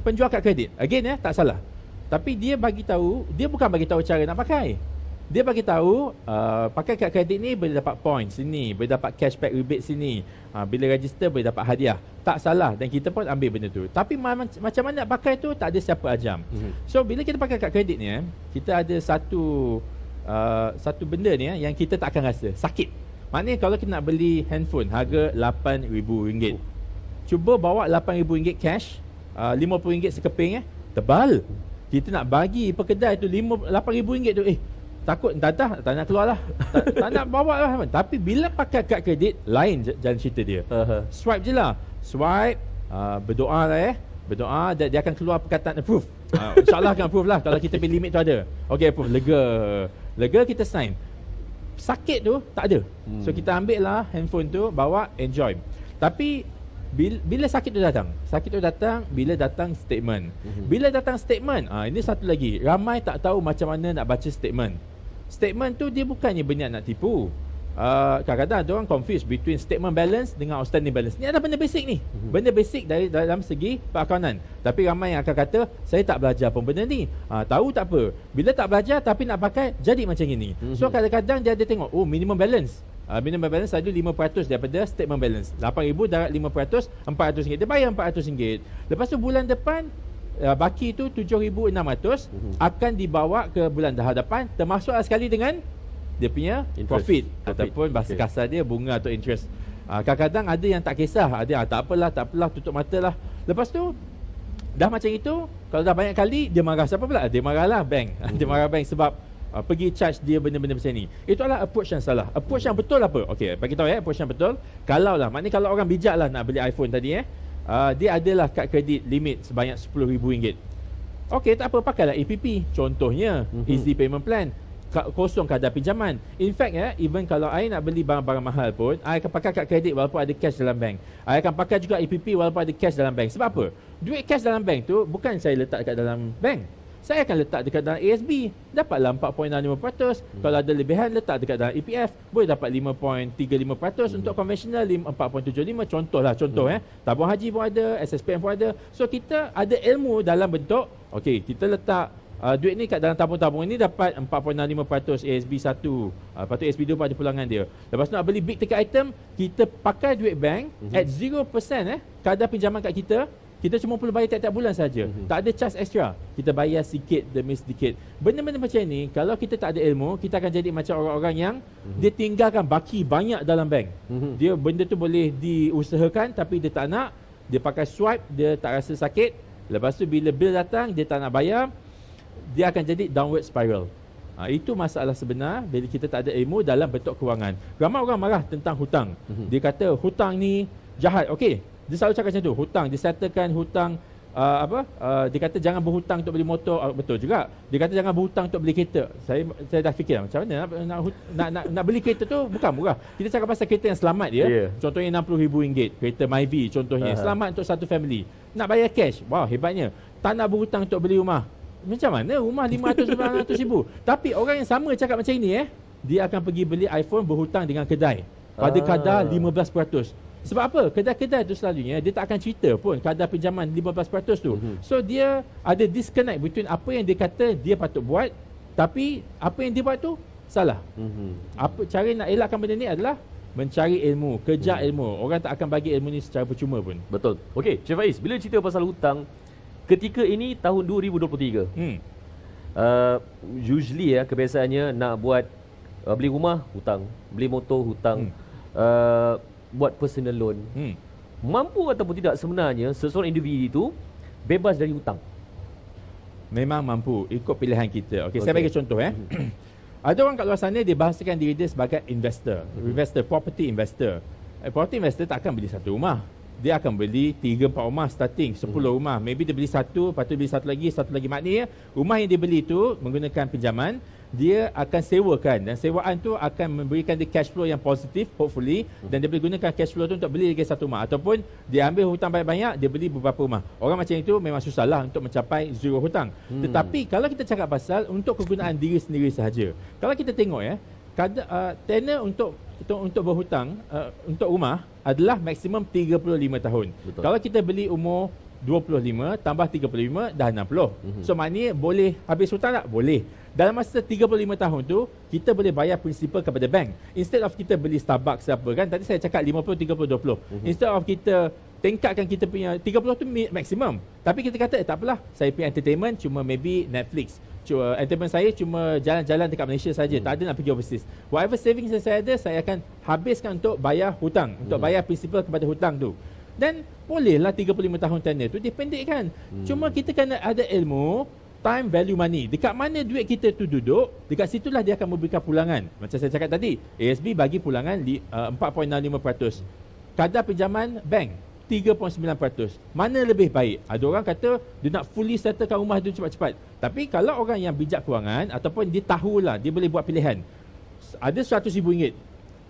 Penjual kad kredit, again tak salah. Tapi dia bagi tahu, dia bukan bagi tahu cara nak pakai. Dia bagi tahu pakai kad kredit ni boleh dapat points sini, boleh dapat cashback rebate sini. Bila register boleh dapat hadiah. Tak salah dan kita pun ambil benda tu. Tapi macam mana nak pakai tu tak ada siapa ajam. So bila kita pakai kad kredit ni kita ada satu benda ni yang kita tak akan rasa sakit. Maknanya kalau kita nak beli handphone harga RM8,000, cuba bawa RM8,000 cash, RM50 sekeping tebal. Kita nak bagi pekedai tu RM8,000 tu, takut tak nak keluar lah, tak nak bawa lah. Tapi bila pakai kad kredit, lain jalan cerita dia. Swipe je lah, swipe, berdoa lah berdoa, dia akan keluar perkataan approve. InsyaAllah akan approve lah kalau kita punya limit tu ada. Okay, approve, lega kita sign. Sakit tu tak ada. So kita ambil lah handphone tu, bawa, enjoy. Tapi bila sakit tu datang bila datang statement. Bila datang statement, ini satu lagi, ramai tak tahu macam mana nak baca statement. Statement tu dia bukannya berniat nak tipu. Kadang-kadang ada orang confuse between statement balance dengan outstanding balance. Ni adalah benda basic ni. Benda basic dalam segi perakaunan. Tapi ramai yang akan kata, saya tak belajar pun benda ni. Tahu tak apa. Bila tak belajar tapi nak pakai, jadi macam ini. So kadang-kadang dia ada tengok, minimum balance. Minimum balance ada 5% daripada statement balance. 8,000 darat 5%, RM400. Dia bayar RM400. Lepas tu bulan depan, baki tu 7,600 akan dibawa ke bulan hadapan, termasuk sekali dengan dia punya profit. Ataupun bahasa kasar dia bunga atau interest. Kadang-kadang ada yang tak kisah, ada yang tak apalah, tutup mata lah. Lepas tu dah macam itu, kalau dah banyak kali dia marah siapa pula? Dia marahlah bank. Dia marah bank sebab pergi charge dia benda-benda macam ni. Itu adalah approach yang salah. Approach yang betul apa? Okey, bagi tahu approach yang betul. Maknanya kalau orang bijak lah nak beli iPhone tadi dia adalah kad kredit limit sebanyak RM10,000. Okey, tak apa, pakailah EPP. Contohnya Easy Payment Plan. Kosong kadar pinjaman. In fact even kalau I nak beli barang-barang mahal pun, I akan pakai kad kredit walaupun ada cash dalam bank. I akan pakai juga EPP walaupun ada cash dalam bank. Sebab apa? Duit cash dalam bank tu bukan saya letak dekat dalam bank. Saya akan letak dekat dalam ASB. Dapatlah 4.65%. Kalau ada lebihan, letak dekat dalam EPF. Boleh dapat 5.35%. Untuk konvensional 4.75%. Contoh tabung haji pun ada, SSPM pun ada. So kita ada ilmu dalam bentuk, okey, kita letak duit ni kat dalam tabung-tabung ni dapat 4.65% ASB 1. Lepas tu ASB 2 pun ada pulangan dia. Lepas tu nak beli big ticket item, kita pakai duit bank at 0% kadar pinjaman kat kita. kita cuma perlu bayar tiap-tiap bulan saja. Tak ada charge extra. Kita bayar sikit demi sedikit. Benda-benda macam ni, kalau kita tak ada ilmu, kita akan jadi macam orang-orang yang dia tinggalkan baki banyak dalam bank. Dia benda tu boleh diusahakan tapi dia tak nak. Dia pakai swipe, dia tak rasa sakit. Lepas tu bila bil datang, dia tak nak bayar. Dia akan jadi downward spiral. Itu masalah sebenar bila kita tak ada ilmu dalam bentuk kewangan. Ramai orang marah tentang hutang. Dia kata hutang ni jahat. Okey, dia selalu cakap macam tu. Hutang, disettlekan hutang dia kata jangan berhutang untuk beli motor. Betul juga. Dia kata jangan berhutang untuk beli kereta. Saya dah fikir macam mana nak beli kereta tu bukan murah. Kita cakap pasal kereta yang selamat dia. Contohnya RM60,000, kereta Myvi contohnya. Selamat untuk satu family. Nak bayar cash. Wow, hebatnya. Tak nak berhutang untuk beli rumah. Macam mana rumah 500-900 ribu? Tapi orang yang sama cakap macam ini dia akan pergi beli iPhone berhutang dengan kedai pada kadar 15%. Sebab apa? Kedai-kedai tu selalunya dia tak akan cerita pun kadar pinjaman 15% tu. So dia ada disconnect between apa yang dia kata dia patut buat, tapi apa yang dia buat tu salah. Apa cara nak elakkan benda ni adalah mencari ilmu, kejar ilmu. Orang tak akan bagi ilmu ni secara percuma pun. Betul. Okey, Cik Faiz, bila cerita pasal hutang, ketika ini tahun 2023. Usually kebiasaannya nak buat beli rumah hutang, beli motor hutang, buat personal loan. Mampu ataupun tidak sebenarnya seseorang individu itu bebas dari hutang? Memang mampu, ikut pilihan kita. Okey, saya bagi contoh Ada orang kat luar sana dia bahasakan diri dia sebagai investor. Investor, property investor. Property investor tak akan beli satu rumah. Dia akan beli 3-4 rumah starting, 10 rumah. Maybe dia beli satu, lepas tu beli satu lagi. Maknanya rumah yang dia beli tu menggunakan pinjaman, dia akan sewakan dan sewaan tu akan memberikan dia cash flow yang positif hopefully, dan dia boleh gunakan cash flow tu untuk beli lagi satu rumah, ataupun dia ambil hutang banyak-banyak, dia beli beberapa rumah. Orang macam itu memang susahlah untuk mencapai zero hutang. Tetapi kalau kita cakap pasal untuk kegunaan diri sendiri sahaja, kalau kita tengok tenor untuk berhutang untuk rumah adalah maksimum 35 tahun. Betul. Kalau kita beli umur 25 tambah 35 dah 60. So maknanya boleh habis hutang tak? Boleh. Dalam masa 35 tahun tu kita boleh bayar prinsipal kepada bank. Instead of kita beli Starbucks apa kan, tadi saya cakap 50 30 20. Instead of kita tingkatkan kita punya 30 tu maksimum. Tapi kita kata tak apalah, saya punya entertainment cuma maybe Netflix. Entertainment saya cuma jalan-jalan dekat Malaysia saja, tak ada nak pergi overseas. Whatever savings yang saya ada, saya akan habiskan untuk bayar hutang, untuk bayar prinsipal kepada hutang tu. Dan bolehlah 35 tahun tenor tu dipendekkan. Cuma kita kena ada ilmu time value money. Dekat mana duit kita tu duduk, dekat situlah dia akan memberikan pulangan. Macam saya cakap tadi, ASB bagi pulangan 4.65%. Kadar pinjaman bank 3.9%. Mana lebih baik? Ada orang kata dia nak fully settlekan rumah tu cepat-cepat. Tapi kalau orang yang bijak kewangan ataupun dia tahulah, dia boleh buat pilihan. Ada RM100,000,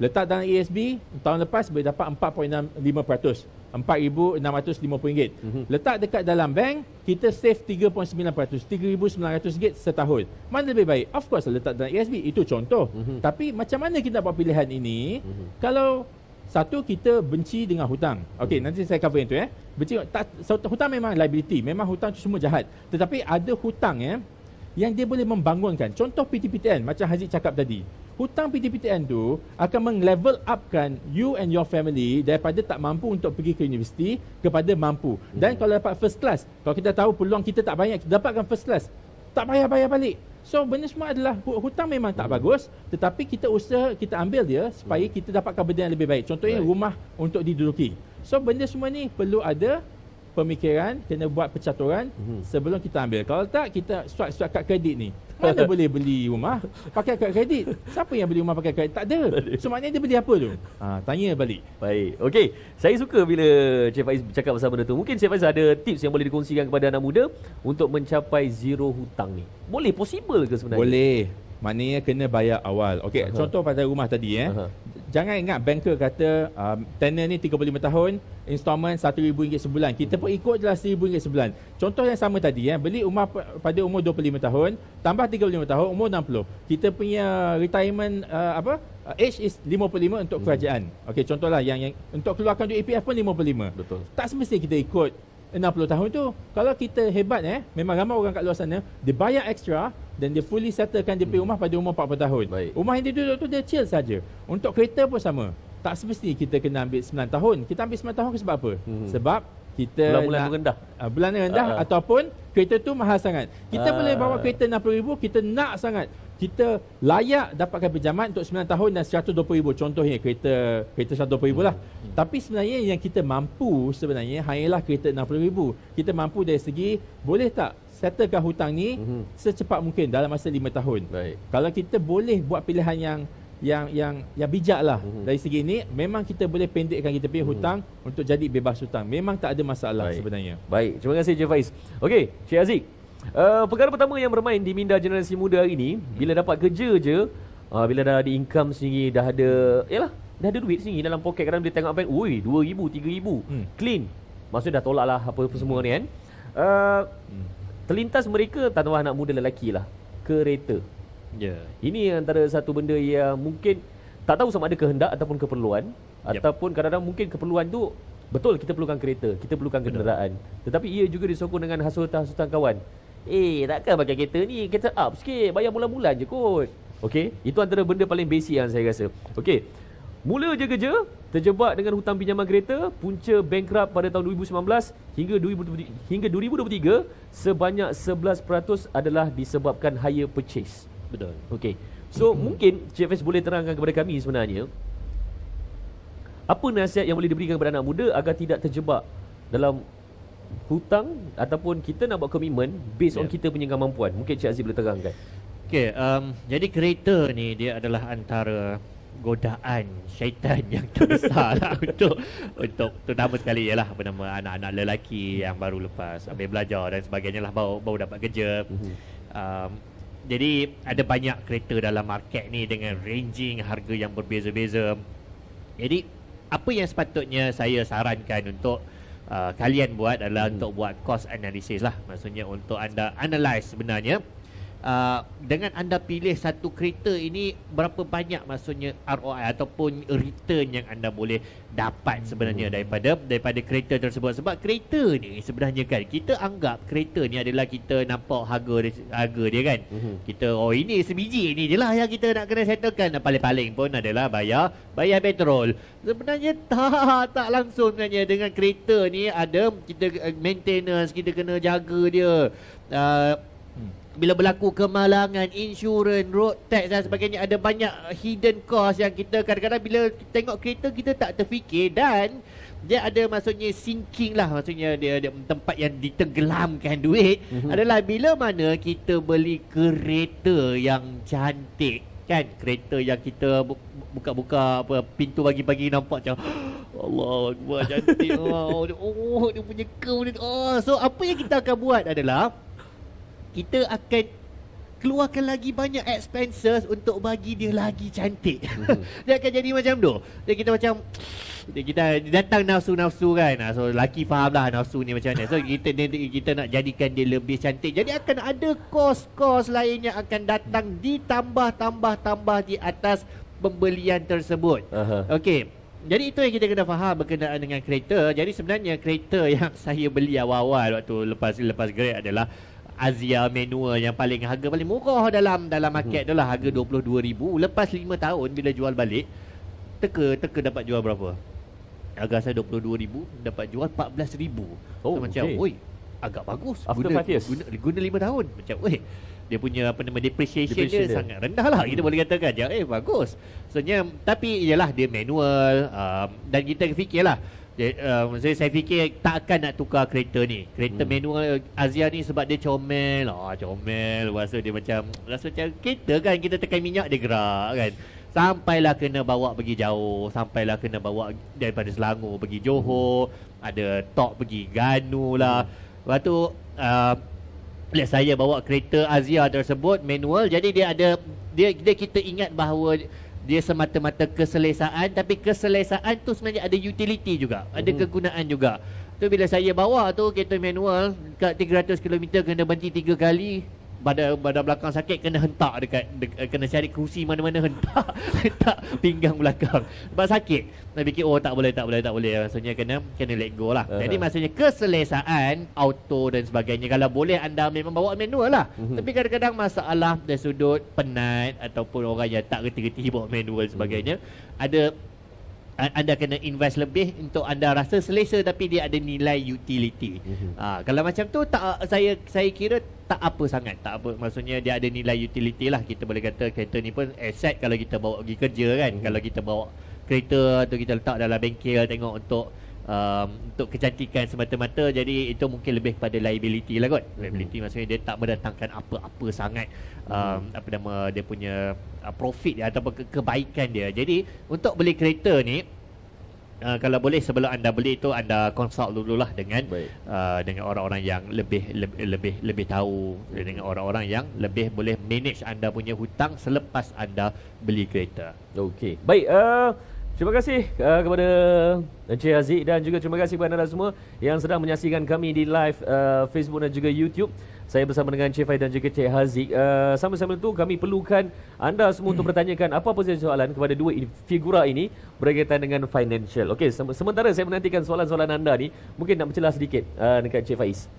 letak dalam ASB, tahun lepas boleh dapat 4.65%. RM4,650. Letak dekat dalam bank, kita save 3.9%, RM3,900 setahun. Mana lebih baik? Of course letak dalam ASB, itu contoh. Tapi macam mana kita buat pilihan ini? Kalau satu, kita benci dengan hutang. Okey, nanti saya cover yang tu benci hutang memang liability, memang hutang tu semua jahat. Tetapi ada hutang yang dia boleh membangunkan. Contoh PTPTN macam Haziq cakap tadi. Hutang PTPTN tu akan meng-level upkan you and your family daripada tak mampu untuk pergi ke universiti kepada mampu. Dan kalau dapat first class, kalau kita tahu peluang kita tak banyak, kita dapatkan first class, tak bayar balik. So benda semua adalah hutang memang tak bagus, tetapi kita usaha, kita ambil dia supaya kita dapatkan benda yang lebih baik. Contohnya rumah untuk diduduki. So benda semua ni perlu ada pemikiran, kena buat percaturan sebelum kita ambil. Kalau tak, kita swipe kad kredit ni, mana boleh beli rumah pakai kad kredit? Siapa yang beli rumah pakai kredit? Tak ada. So maknanya dia beli apa tu? Tanya balik. Baik. Okey, saya suka bila Cik Faiz bercakap pasal benda tu. Mungkin Cik Faiz ada tips yang boleh dikongsikan kepada anak muda untuk mencapai zero hutang ni. Boleh, possible ke sebenarnya? Boleh. Maknanya kena bayar awal. Okey, contoh pada rumah tadi Jangan ingat banker kata tenor ni 35 tahun, installment RM1,000 sebulan. Kita pun ikut jelas RM1,000 sebulan. Contoh yang sama tadi beli rumah pada umur 25 tahun, tambah 35 tahun, umur 60. Kita punya retirement age is 55 untuk kerajaan. Okey, contohlah yang untuk keluarkan duit EPF pun 55. Betul. Tak semestinya kita ikut 60 tahun tu. Kalau kita hebat memang ramai orang kat luar sana dia bayar extra dan dia fully settlekan dia punya rumah pada umur 40 tahun. Baik. Rumah yang dia duduk tu dia chill saja. Untuk kereta pun sama. Tak semestinya kita kena ambil 9 tahun. Kita ambil 9 tahun sebab apa? Sebab kita bulan-bulan rendah. Bulan rendah ataupun kereta tu mahal sangat. Kita boleh bawa kereta 60,000, kita nak sangat. Kita layak dapatkan pinjaman untuk 9 tahun dan 120,000. Contohnya kereta 120,000 lah. Tapi sebenarnya yang kita mampu sebenarnya hanyalah kereta 60,000. Kita mampu dari segi boleh tak settlekan hutang ni secepat mungkin dalam masa 5 tahun. Baik. Kalau kita boleh buat pilihan yang bijak lah dari segi ini, memang kita boleh pendekkan kita punya hutang untuk jadi bebas hutang. Memang tak ada masalah sebenarnya. Baik, terima kasih Cik Faiz. Okey, Cik Aziz. Perkara pertama yang bermain di minda generasi muda hari ni, bila dapat kerja je, bila dah ada income sendiri, dah ada duit sendiri dalam poket, kadang dia tengok bank, oi, 2,000, 3,000, clean. Maksudnya dah tolak lah apa semua ni kan. Terlintas mereka, tak tahu anak muda lelaki lah, kereta. Ini antara satu benda yang mungkin tak tahu sama ada kehendak ataupun keperluan, ataupun kadang-kadang mungkin keperluan tu betul, kita perlukan kereta, kita perlukan kenderaan, tetapi ia juga disokong dengan hasutan kawan. Takkan pakai kereta ni, kereta up sikit, bayar bulan-bulan je kot. Okey, itu antara benda paling basic yang saya rasa. Okey, mula je kerja, terjebak dengan hutang pinjaman kereta, punca bankrupt pada tahun 2019 hingga 2023, sebanyak 11% adalah disebabkan hire purchase. Betul. Okey. So mungkin Cik Faiz boleh terangkan kepada kami sebenarnya apa nasihat yang boleh diberikan kepada anak muda agar tidak terjebak dalam hutang ataupun kita nak buat komitmen based on kita punya kemampuan. Mungkin Cik Aziz boleh terangkan. Okey, jadi kereta ni dia adalah antara godaan syaitan yang terbesar lah untuk terutama sekali ialah apa nama anak-anak lelaki yang baru lepas habis belajar dan sebagainya lah, baru dapat kerja. Jadi ada banyak kereta dalam market ni dengan ranging harga yang berbeza-beza. Jadi apa yang sepatutnya saya sarankan untuk kalian buat adalah untuk buat cost analysis lah. Maksudnya untuk anda analyse sebenarnya dengan anda pilih satu kereta ini berapa banyak maksudnya ROI ataupun return yang anda boleh dapat sebenarnya daripada kereta tersebut. Sebab kereta ni sebenarnya kan kita anggap kereta ni adalah kita nampak harga dia kan. Kita ini sebiji ni je lah yang kita nak kena settlekan. Paling-paling pun adalah bayar petrol. Sebenarnya tak langsung sebenarnya. Dengan kereta ni ada kita maintenance, kita kena jaga dia. Bila berlaku kemalangan, insurans, road tax dan sebagainya, ada banyak hidden cost yang kita kadang-kadang bila tengok kereta kita tak terfikir. Dan dia ada maksudnya sinking lah, maksudnya dia tempat yang ditenggelamkan duit adalah bila mana kita beli kereta yang cantik kan, kereta yang kita buka-buka apa pintu pagi-pagi nampak macam Allah Akbar, cantik. Dia punya curve ni. So apa yang kita akan buat adalah kita akan keluarkan lagi banyak expenses untuk bagi dia lagi cantik. Dia akan jadi macam tu. Kita datang nafsu-nafsu kan. So lelaki faham lah nafsu ni macam mana. So kita nak jadikan dia lebih cantik. Jadi akan ada kos-kos lain yang akan datang ditambah di atas pembelian tersebut. Okey. Jadi itu yang kita kena faham berkenaan dengan kereta. Jadi sebenarnya kereta yang saya beli awal-awal waktu lepas grad adalah Azia manual yang harga paling murah dalam market tu lah, harga 22,000. Lepas 5 tahun bila jual balik, teka dapat jual berapa? Harga saya 22,000, dapat jual 14,000. So macam, oi, agak bagus. After 5 years. Guna 5 tahun. Macam, oi, dia punya apa nama depreciation dia sangat rendah lah, kita boleh katakan. Bagus. Sebenarnya, tapi ialah dia manual, dan kita fikirlah, saya fikir tak akan nak tukar kereta ni. Kereta manual Azia ni sebab dia comel. Rasa dia macam kereta kan, kita tekan minyak dia gerak kan. Sampailah kena bawa pergi jauh, sampailah kena bawa daripada Selangor pergi Johor, ada tok pergi Ganu lah. Lepas tu saya bawa kereta Azia tersebut manual. Jadi dia ada kita ingat bahawa dia semata-mata keselesaan, tapi keselesaan tu sebenarnya ada utility juga, ada kegunaan juga. Tu bila saya bawa tu kereta manual kat 300 km kena berhenti 3 kali, badan belakang sakit, kena hentak kena cari kerusi mana-mana, hentak pinggang belakang sebab sakit. Saya fikir tak boleh. Maksudnya kena let go lah. Jadi maksudnya keselesaan auto dan sebagainya, kalau boleh anda memang bawa manual lah. Tapi kadang-kadang masalah dari sudut penat ataupun orang yang tak reti-reti bawa manual sebagainya, ada anda kena invest lebih untuk anda rasa selesa tapi dia ada nilai utility. Kalau macam tu tak, saya kira tak apa sangat, tak apa, maksudnya dia ada nilai utility lah. Kita boleh kata kereta ni pun asset kalau kita bawa pergi kerja kan. Kalau kita bawa kereta tu kita letak dalam bengkel tengok untuk kecantikan semata-mata, jadi itu mungkin lebih kepada liability lah kot. Liability maksudnya dia tak mendatangkan apa-apa sangat apa nama dia punya profit dia ataupun kebaikan dia. Jadi untuk beli kereta ni kalau boleh sebelum anda beli tu anda consult dululah dengan orang-orang yang lebih tahu, dengan orang-orang yang lebih boleh manage anda punya hutang selepas anda beli kereta. Okey. Baik, terima kasih kepada Encik Haziq dan juga terima kasih kepada anda semua yang sedang menyaksikan kami di live Facebook dan juga YouTube. Saya bersama dengan Encik Faiz dan juga Encik Haziq. Sama-sama itu kami perlukan anda semua untuk bertanyakan apa-apa saja soalan kepada dua figura ini berkaitan dengan financial. Okey, sementara saya menantikan soalan-soalan anda ni, mungkin nak mencelah sedikit dekat Encik Faiz.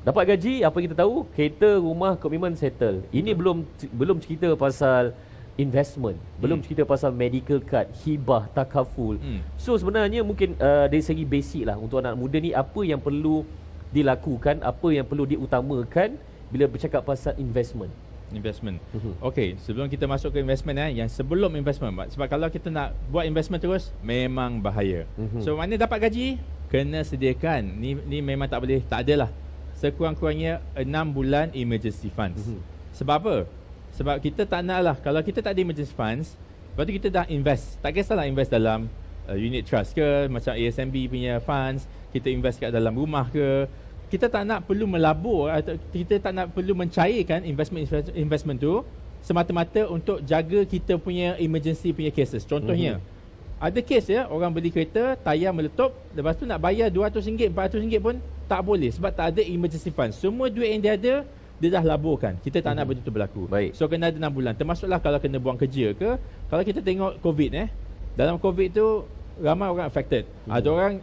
Dapat gaji, apa kita tahu? Kereta, rumah, komitmen settle. Ini belum cerita pasal investment, belum cerita pasal medical card, hibah, takaful. So sebenarnya mungkin dari segi basic lah untuk anak muda ni, apa yang perlu dilakukan, apa yang perlu diutamakan bila bercakap pasal investment. Okey, sebelum kita masuk ke investment yang sebelum investment, sebab kalau kita nak buat investment terus memang bahaya. So mana dapat gaji kena sediakan ni memang tak boleh, tak adalah sekurang-kurangnya 6 bulan emergency funds. Sebab apa? Sebab kita tak nak lah, kalau kita tak ada emergency funds, lepas tu kita dah invest, tak kisahlah invest dalam unit trust ke, macam ASMB punya funds, kita invest kat dalam rumah ke, kita tak nak perlu melabur atau kita tak nak perlu mencairkan investment tu semata-mata untuk jaga kita punya emergency punya cases. Contohnya, ada case orang beli kereta, tayar meletup, lepas tu nak bayar RM200, RM400 pun tak boleh sebab tak ada emergency fund. Semua duit yang dia ada, dia dah laburkan. Kita tak nak benda tu berlaku. So kena ada 6 bulan. Termasuklah kalau kena buang kerja ke. Kalau kita tengok COVID dalam COVID tu ramai orang affected. Ada orang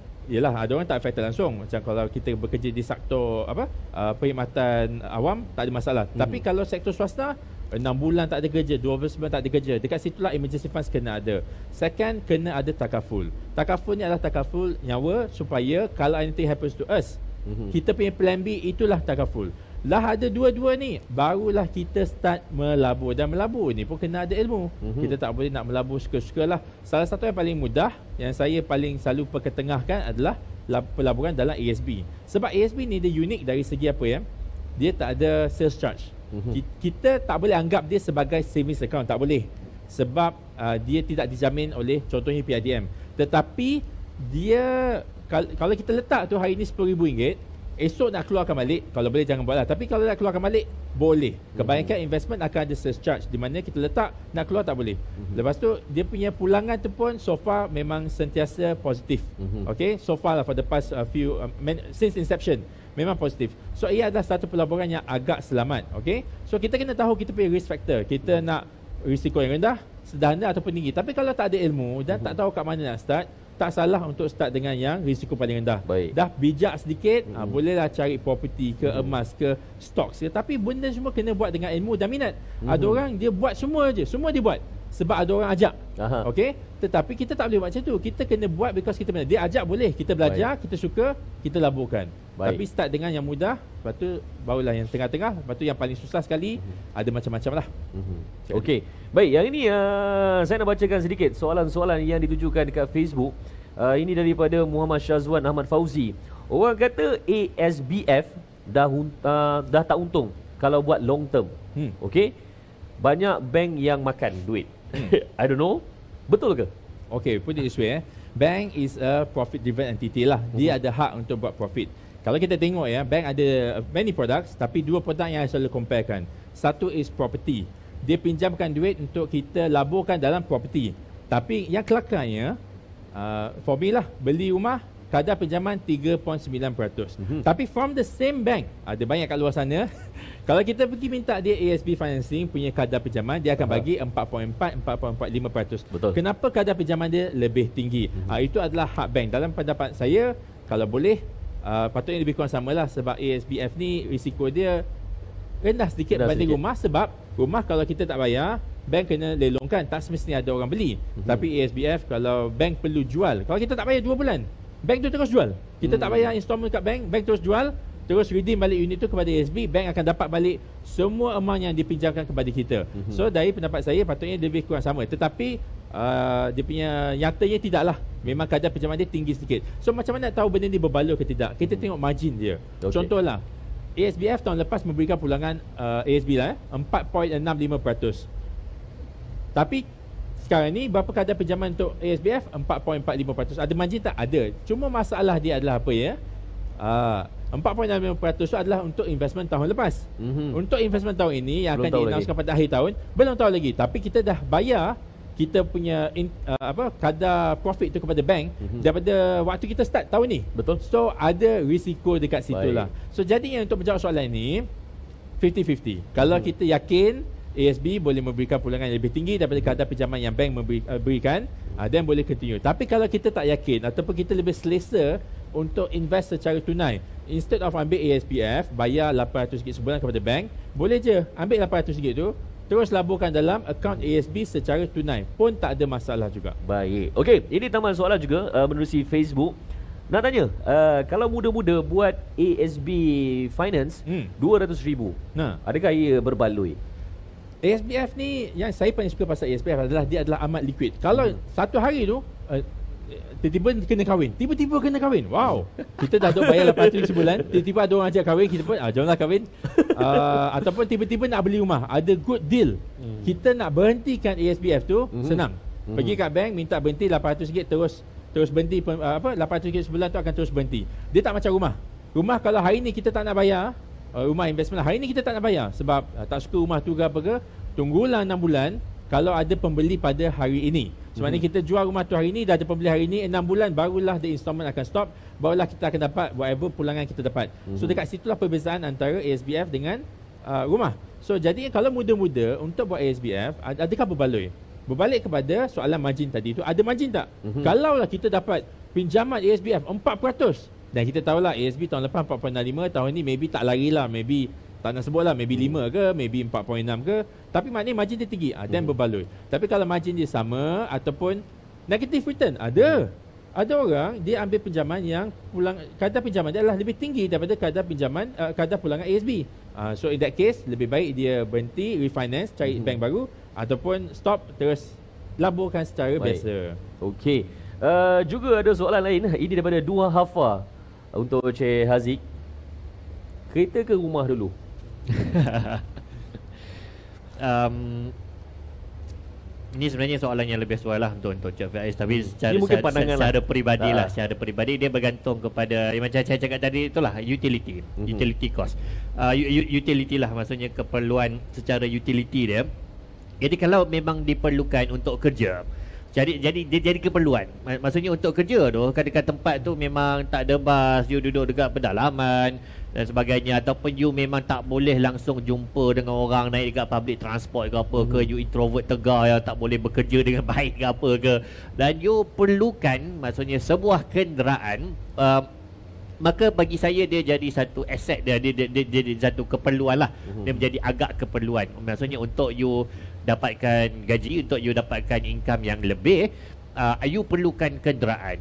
tak affected langsung. Macam kalau kita bekerja di sektor perkhidmatan awam, tak ada masalah. Tapi kalau sektor swasta, 6 bulan tak ada kerja, 12 bulan tak ada kerja, dekat situlah emergency funds kena ada. Second, kena ada takaful. Takaful ni adalah takaful nyawa supaya kalau anything happens to us, kita punya plan B itulah takaful. Lah ada dua-dua ni, barulah kita start melabur. Dan melabur ni pun kena ada ilmu. Kita tak boleh nak melabur suka-suka lah. Salah satu yang paling mudah, yang saya paling selalu perketengahkan adalah pelaburan dalam ASB. Sebab ASB ni dia unik dari segi apa dia tak ada sales charge. Kita tak boleh anggap dia sebagai savings account, tak boleh. Sebab dia tidak dijamin oleh contohnya PIDM. Tetapi dia kalau kita letak tu hari ni RM10,000, esok nak keluarkan balik, kalau boleh jangan buatlah. Tapi kalau nak keluarkan balik, boleh. Kebanyakan investment akan ada sales charge, di mana kita letak, nak keluar tak boleh. Lepas tu, dia punya pulangan tu pun so far memang sentiasa positif. Okay, so far lah for the past since inception, memang positif. So, ia adalah satu pelaburan yang agak selamat. Okay, so kita kena tahu kita punya risk factor. Kita nak risiko yang rendah, sederhana ataupun tinggi. Tapi kalau tak ada ilmu dan tak tahu kat mana nak start, tak salah untuk start dengan yang risiko paling rendah. Dah bijak sedikit, bolehlah cari property ke, emas ke, stocks ke. Tapi benda semua kena buat dengan ilmu dan minat. Ada orang dia buat semua je, semua dia buat sebab ada orang ajak. Okey, tetapi kita tak boleh buat macam tu. Kita kena buat because kita minat. Dia ajak boleh, kita belajar, kita suka, kita laburkan. Tapi start dengan yang mudah, lepas tu barulah yang tengah-tengah, lepas tu yang paling susah sekali ada macam-macam lah. Okey. Baik, yang ini saya nak bacakan sedikit soalan-soalan yang ditujukan dekat Facebook. Ini daripada Muhammad Syazwan Ahmad Fauzi. Orang kata ASBF dah tak untung kalau buat long term. Okey. Banyak bank yang makan duit. I don't know. Betul ke? Okay, put it this way. Bank is a profit driven entity lah. Dia ada hak untuk buat profit. Kalau kita tengok bank ada many products, tapi dua produk yang selalu comparekan. Satu is property. Dia pinjamkan duit untuk kita laburkan dalam property. Tapi yang kelakarnya, for me lah, beli rumah, kadar pinjaman 3.9%. Tapi from the same bank, ada banyak kat luar sana, kalau kita pergi minta dia ASB Financing punya kadar pinjaman, dia akan bagi 4.4, 4.45%. Betul. Kenapa kadar pinjaman dia lebih tinggi? Itu adalah hak bank. Dalam pendapat saya, kalau boleh, patutnya lebih kurang sama lah. Sebab ASBF ni risiko dia rendah sedikit berbanding rumah. Sebab rumah kalau kita tak bayar, bank kena lelongkan, tak semestinya ada orang beli. Tapi ASBF kalau bank perlu jual, kalau kita tak bayar 2 bulan, bank tu terus jual. Kita tak bayar installment kat bank, bank terus jual, terus redeem balik unit tu kepada ASB, bank akan dapat balik semua amount yang dipinjamkan kepada kita. So dari pendapat saya patutnya dia lebih kurang sama, tetapi dia punya nyatanya tidaklah. Memang kadar pinjaman dia tinggi sedikit. So macam mana nak tahu benda ni berbaloi ke tidak? Kita tengok margin dia. Contohlah, ASBF tahun lepas memberikan pulangan ASB lah 4.65%. Tapi sekarang ni berapa kadar pinjaman untuk ASBF? 4.45%. Ada margin tak? Ada. Cuma masalah dia adalah apa ya? 4.65% tu adalah untuk investment tahun lepas. Untuk investment tahun ini yang akan di-announcekan pada akhir tahun, belum tahu lagi. Tapi kita dah bayar kita punya kadar profit tu kepada bank daripada waktu kita start tahun ni. Betul. So ada risiko dekat situ lah. So jadinya untuk menjawab soalan ini 50-50. Kalau kita yakin ASB boleh memberikan pulangan yang lebih tinggi daripada kadar pinjaman yang bank berikan, dan boleh continue. Tapi kalau kita tak yakin ataupun kita lebih selesa untuk invest secara tunai, instead of ambil ASBF bayar RM800 sebulan kepada bank, boleh je ambil RM800 tu terus laburkan dalam akaun ASB secara tunai, pun tak ada masalah juga. Baik. Okey, ini tambahan soalan juga menerusi Facebook. Nak tanya, kalau muda-muda buat ASB Finance RM200,000, adakah ia berbaloi? ASBF ni, yang saya paling suka pasal ASBF adalah dia adalah amat liquid. Kalau satu hari tu tiba-tiba kena kahwin. Wow. Kita dah duk bayar RM800 sebulan, tiba-tiba ada orang ajak kahwin, kita pun jomlah kahwin. Ataupun tiba-tiba nak beli rumah, ada good deal. Kita nak berhentikan ASBF tu senang. Pergi kat bank, minta berhenti RM800 terus berhenti, RM800 sebulan tu akan terus berhenti. Dia tak macam rumah. Rumah kalau hari ni kita tak nak bayar, rumah investment hari ni kita tak nak bayar sebab tak suka rumah tu ke apa ke, tunggulah 6 bulan kalau ada pembeli pada hari ini. Sebenarnya kita jual rumah tu hari ni, dah ada pembeli hari ni, 6 bulan barulah the installment akan stop, barulah kita akan dapat whatever pulangan kita dapat. So dekat situlah perbezaan antara ASBF dengan rumah. So jadi kalau muda-muda untuk buat ASBF, adakah berbaloi? Berbalik kepada soalan margin tadi tu, ada margin tak? Kalaulah kita dapat pinjaman ASBF 4%, dan kita tahulah ASB tahun lepas 4.65, tahun ni maybe tak lari lah, maybe tak nak sebut lah, maybe 5 ke, maybe 4.6 ke, tapi maknanya margin dia tinggi, dan berbaloi. Tapi kalau margin dia sama ataupun negative return, ada orang dia ambil pinjaman yang kadar pinjaman dia adalah lebih tinggi daripada kadar pulangan ASB. So in that case, lebih baik dia berhenti, refinance, cari bank baru, ataupun stop, terus laburkan secara biasa. Okey. Juga ada soalan lain, ini daripada Dua Hafa untuk Cik Haziq. Kereta ke rumah dulu? Ini sebenarnya soalan yang lebih sual lah untuk Cik Faiz. Tapi secara peribadi dia bergantung kepada macam saya cakap tadi itulah, utility cost. Utility lah, maksudnya keperluan secara utility dia. Jadi kalau memang diperlukan untuk kerja, jadi dia jadi keperluan. Maksudnya untuk kerja tu, kadang-kadang tempat tu memang tak ada bas, you duduk dekat pedalaman dan sebagainya, ataupun you memang tak boleh langsung jumpa dengan orang, naik dekat public transport ke apa ke, you introvert tegar yang tak boleh bekerja dengan baik ke apa ke, dan you perlukan maksudnya sebuah kenderaan, maka bagi saya dia jadi satu aset dia jadi satu keperluan lah. Dia menjadi agak keperluan. Maksudnya untuk you dapatkan gaji, untuk you dapatkan income yang lebih, you perlukan kenderaan.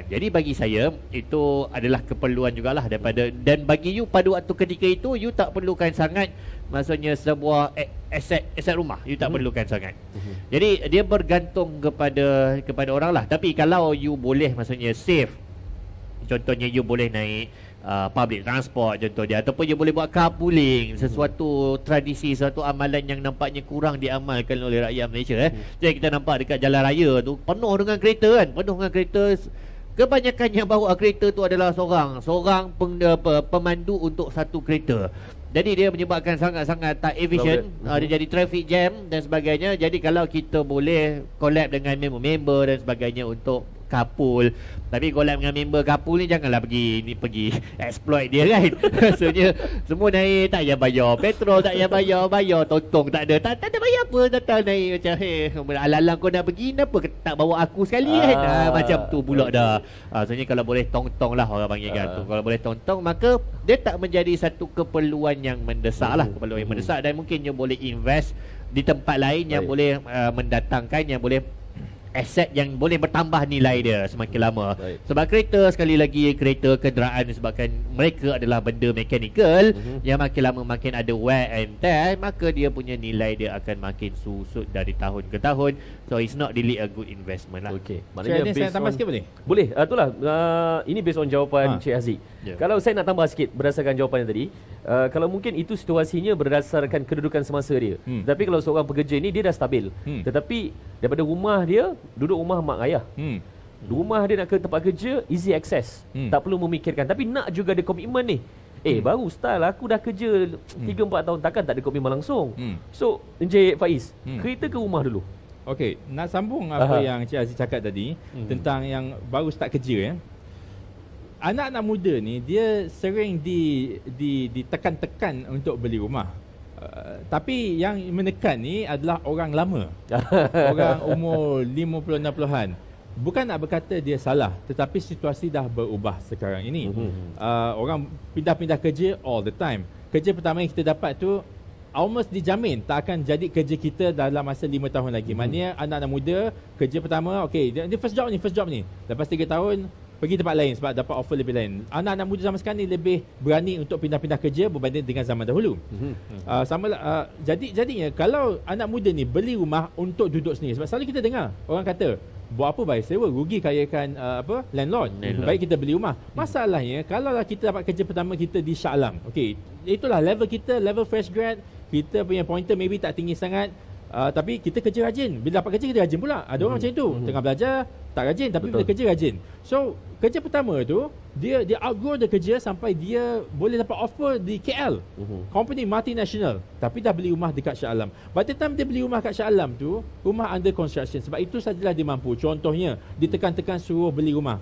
Jadi bagi saya itu adalah keperluan jugalah daripada, dan bagi you pada waktu ketika itu you tak perlukan sangat, maksudnya sebuah aset rumah you tak perlukan sangat. Jadi dia bergantung kepada orang lah. Tapi kalau you boleh maksudnya save, contohnya you boleh naik public transport contoh dia, ataupun you boleh buat carpooling, sesuatu tradisi, suatu amalan yang nampaknya kurang diamalkan oleh rakyat Malaysia. Jadi kita nampak dekat jalan raya tu penuh dengan kereta. Kebanyakan yang bawa kereta tu adalah seorang pemandu untuk satu kereta. Jadi dia menyebabkan sangat-sangat tak efisien, dia jadi traffic jam dan sebagainya. Jadi kalau kita boleh collab dengan member-member dan sebagainya untuk kapul. Tapi collab dengan member kapul ni janganlah pergi exploit dia kan. Maksudnya semua naik tak payah bayar petrol, tak payah bayar totong tak ada bayar apa, datang naik macam alang-alang kau nak pergi, kenapa tak bawa aku sekali kan. Macam tu pula dah. Maksudnya kalau boleh tong-tong lah orang panggil kan tu. Kalau boleh tong-tong maka dia tak menjadi satu keperluan yang mendesak lah, keperluan yang mendesak, dan mungkin dia boleh invest di tempat lain yang boleh mendatangkan, yang boleh aset yang boleh bertambah nilai dia semakin lama. Sebab kereta, sekali lagi, kereta, kenderaan disebabkan mereka adalah benda mechanical yang makin lama makin ada wear and tear, maka dia punya nilai dia akan makin susut dari tahun ke tahun. So it's not really a good investment lah. Okey, maknanya saya tambah sikit boleh? Boleh, itulah. Ini based on jawapan Cik Haziq. Kalau saya nak tambah sikit berdasarkan jawapan yang tadi, kalau mungkin itu situasinya berdasarkan kedudukan semasa dia. Tapi kalau seorang pekerja ni dia dah stabil, tetapi daripada rumah dia, duduk rumah mak ayah, rumah dia nak ke tempat kerja easy access, tak perlu memikirkan, tapi nak juga ada komitmen ni. Baru style, aku dah kerja 3-4 tahun, takkan tak ada komitmen langsung. So Encik Faiz, kereta ke rumah dulu? Okey, nak sambung apa yang Cik Aziz cakap tadi tentang yang baru start kerja. Anak-anak muda ni dia sering ditekan-tekan untuk beli rumah. Tapi yang menekan ni adalah orang lama. Orang umur 50-60-an. Bukan nak berkata dia salah, tetapi situasi dah berubah sekarang ini. Orang pindah-pindah kerja all the time. Kerja pertama yang kita dapat tu almost dijamin tak akan jadi kerja kita dalam masa 5 tahun lagi. Maknanya anak-anak muda kerja pertama, okey, dia first job ni. Lepas 3 tahun pergi tempat lain sebab dapat offer lebih lain. Anak-anak muda zaman sekarang ni lebih berani untuk pindah-pindah kerja berbanding dengan zaman dahulu. Jadinya kalau anak muda ni beli rumah untuk duduk sendiri, sebab selalu kita dengar orang kata, buat apa bayar sewa, rugi kayakan landlord. Baik kita beli rumah. Masalahnya kalau kita dapat kerja pertama kita di Shah Alam, okey, itulah level kita, level fresh grad, kita punya pointer maybe tak tinggi sangat, tapi kita kerja rajin. Bila dapat kerja kita rajin pula. Ada orang macam itu, tengah belajar tak rajin, tapi bila kerja rajin. So kerja pertama tu dia outgrow dia kerja sampai dia boleh dapat offer di KL, company multinational, tapi dah beli rumah dekat Shah Alam. By the time dia beli rumah kat Shah Alam tu, rumah under construction. Sebab itu sajalah dia mampu. Contohnya ditekan-tekan suruh beli rumah.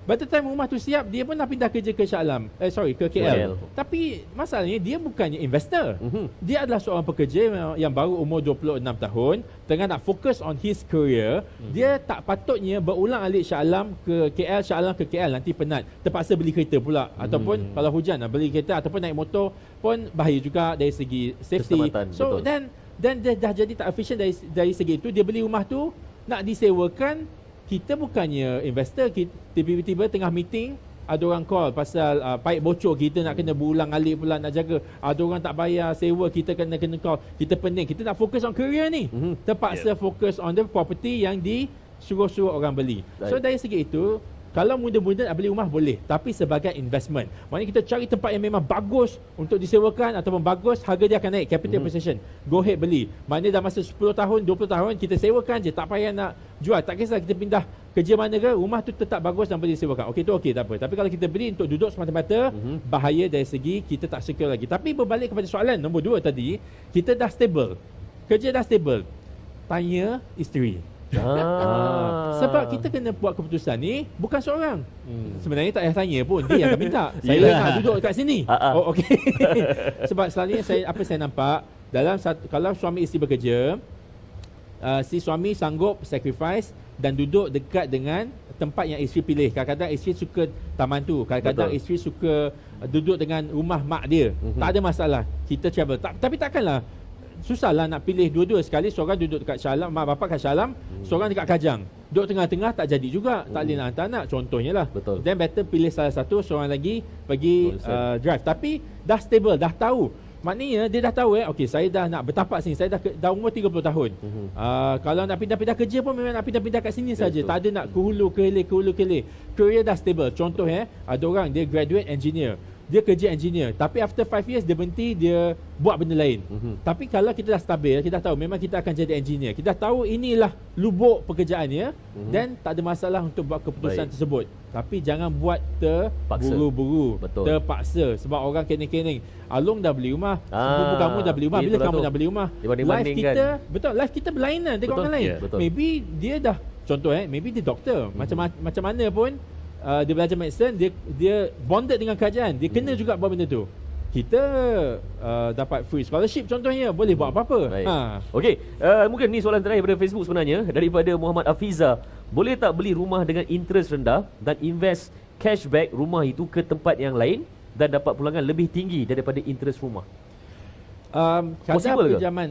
By the time rumah tu siap, dia pun nak pindah kerja ke Shah Alam, ke KL. Tapi masalahnya dia bukannya investor. Dia adalah seorang pekerja yang baru umur 26 tahun, tengah nak fokus on his career. Dia tak patutnya berulang-alik Shah Alam ke KL, Shah Alam ke KL, nanti penat, terpaksa beli kereta pula. Ataupun kalau hujan beli kereta, ataupun naik motor pun bahaya juga dari segi safety. So then dia dah jadi tak efisien dari segi itu. Dia beli rumah tu nak disewakan. Kita bukannya investor, tiba-tiba tengah meeting ada orang call pasal pipe bocor, kita nak kena berulang-alik pula nak jaga. Ada orang tak bayar sewa, kita kena call. Kita pening, kita nak fokus on career ni. Terpaksa fokus on the property yang disuruh-suruh orang beli. So dari segi itu, kalau muda-muda nak beli rumah boleh, tapi sebagai investment. Maknanya kita cari tempat yang memang bagus untuk disewakan ataupun bagus, harga dia akan naik, capital appreciation. Go ahead beli. Maknanya dah masa 10 tahun, 20 tahun kita sewakan je, tak payah nak jual. Tak kisah kita pindah kerja mana ke, rumah tu tetap bagus dan boleh disewakan. Okey tu okey, tak apa. Tapi kalau kita beli untuk duduk semata-mata, bahaya dari segi kita tak secure lagi. Tapi berbalik kepada soalan nombor 2 tadi, kita dah stable. Kerja dah stable. Tanya isteri. Sebab kita kena buat keputusan ni bukan seorang. Sebenarnya tak payah tanya pun, dia yang akan minta. Saya nak duduk kat sini. Okey. Sebab selalunya saya nampak dalam kalau suami isteri bekerja, si suami sanggup sacrifice dan duduk dekat dengan tempat yang isteri pilih. Kadang-kadang isteri suka taman tu, kadang-kadang isteri suka duduk dengan rumah mak dia. Tak ada masalah. Kita travel. Tapi takkanlah susahlah nak pilih dua-dua sekali. Seorang duduk dekat Shah Alam, mak bapak kat Shah Alam, seorang dekat Kajang. Duduk tengah-tengah tak jadi juga. Tak boleh nak hantar anak, contohnya lah. Then better pilih salah satu, seorang lagi pergi drive. Tapi dah stable, dah tahu. Maknanya dia dah tahu okey, saya dah nak bertapak sini. Saya dah umur 30 tahun. Kalau nak pindah-pindah kerja pun memang nak pindah-pindah kat sini saja. Tak ada nak ke hulu ke hilir. Career dah stable. Contoh ada orang dia graduate engineer. Dia kerja engineer, tapi after 5 years dia berhenti, dia buat benda lain. Tapi kalau kita dah stabil, kita dah tahu memang kita akan jadi engineer, kita dah tahu inilah lubuk pekerjaannya, dan tak ada masalah untuk buat keputusan tersebut. Tapi jangan buat terburu-buru, terpaksa. Sebab orang kening-kening, Along dah beli rumah, ibu kamu dah beli rumah, bila kamu nak beli rumah? Life kita, life kita berlainan dengan orang lain. Maybe dia dah Contoh maybe dia doktor, macam mana pun dia belajar medicine, dia bonded dengan kerajaan, dia kena juga buat benda tu. Kita dapat free scholarship contohnya, boleh buat apa-apa. Okey, mungkin ni soalan terakhir daripada Facebook sebenarnya, daripada Muhammad Afiza. Boleh tak beli rumah dengan interest rendah dan invest cashback rumah itu ke tempat yang lain dan dapat pulangan lebih tinggi daripada interest rumah?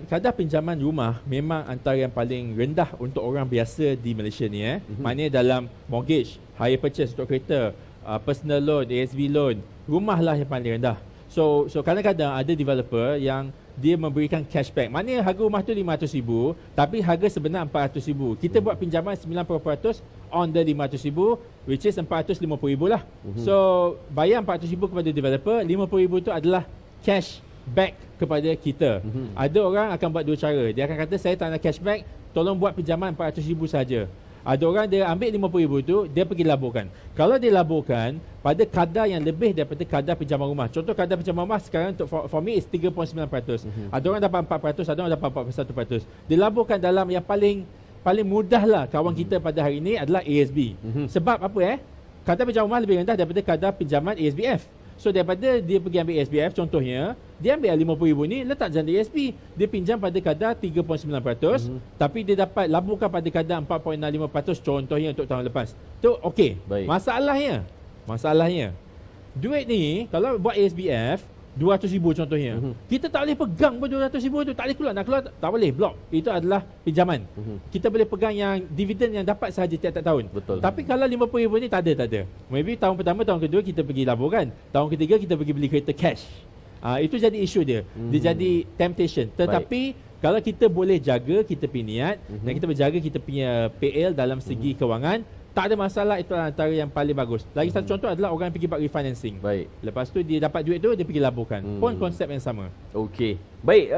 Kadar pinjaman rumah memang antara yang paling rendah untuk orang biasa di Malaysia ni. Maknanya dalam mortgage, hire purchase untuk kereta, personal loan, ASB loan, rumah lah yang paling rendah. So kadang-kadang ada developer yang dia memberikan cashback. Maknanya harga rumah tu RM500,000 tapi harga sebenar RM400,000. Kita buat pinjaman 90% on the RM500,000, which is RM450,000 lah. So bayar RM400,000 kepada developer, RM50,000 tu adalah cashback kepada kita. Ada orang akan buat dua cara. Dia akan kata saya tak nak cashback, tolong buat pinjaman RM400,000 saja. Ada orang dia ambil RM50,000 tu, dia pergi laburkan. Kalau dia laburkan pada kadar yang lebih daripada kadar pinjaman rumah. Contoh kadar pinjaman rumah sekarang untuk for me is 3.9%. Ada orang dapat 4%, ada orang dapat 41%. Dia laburkan dalam yang paling mudah lah kawan kita pada hari ini adalah ASB. Sebab apa kadar pinjaman rumah lebih rendah daripada kadar pinjaman ASBF. So daripada dia pergi ambil ASBF contohnya, dia ambil RM50,000 ni letak dalam ASB, dia pinjam pada kadar 3.9%, tapi dia dapat laburkan pada kadar 4.65% contohnya untuk tahun lepas. Tu okey. Masalahnya duit ni kalau buat ASBF RM200,000 contohnya, kita tak boleh pegang pun RM200,000 tu, tak boleh keluar. Nak keluar tak boleh, block. Itu adalah pinjaman. Kita boleh pegang yang dividen yang dapat sahaja tiap-tiap tahun. Betul. Tapi kalau RM50,000 ni tak ada. Maybe tahun pertama, tahun kedua kita pergi laburkan, tahun ketiga kita pergi beli kereta cash. Itu jadi isu dia. Dia jadi temptation. Tetapi kalau kita boleh jaga kita punya niat dan kita berjaga kita punya PL dalam segi kewangan, tak ada masalah. Itu antara yang paling bagus. Lagi satu contoh adalah orang yang pergi buat refinancing. Baik. Lepas tu dia dapat duit tu, dia pergi laburkan. Pun konsep yang sama. Okey. Baik,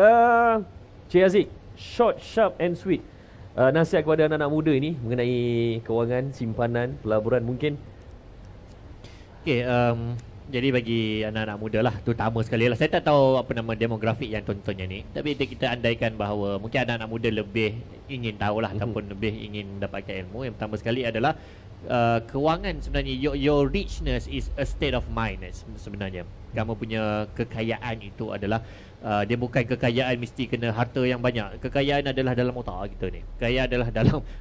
Cik Aziz, short, sharp and sweet. Nasihat kepada anak-anak muda ini mengenai kewangan, simpanan, pelaburan mungkin. Okey, jadi bagi anak-anak muda lah, terutama sekali lah. Saya tak tahu apa nama demografik yang tontonnya ni, tapi kita andaikan bahawa mungkin anak-anak muda lebih ingin tahulah ataupun lebih ingin mendapatkan ilmu. Yang pertama sekali adalah kewangan sebenarnya, your richness is a state of mind sebenarnya. Kamu punya kekayaan itu adalah dia bukan kekayaan mesti kena harta yang banyak. Kekayaan adalah dalam otak kita ni. Kekayaan adalah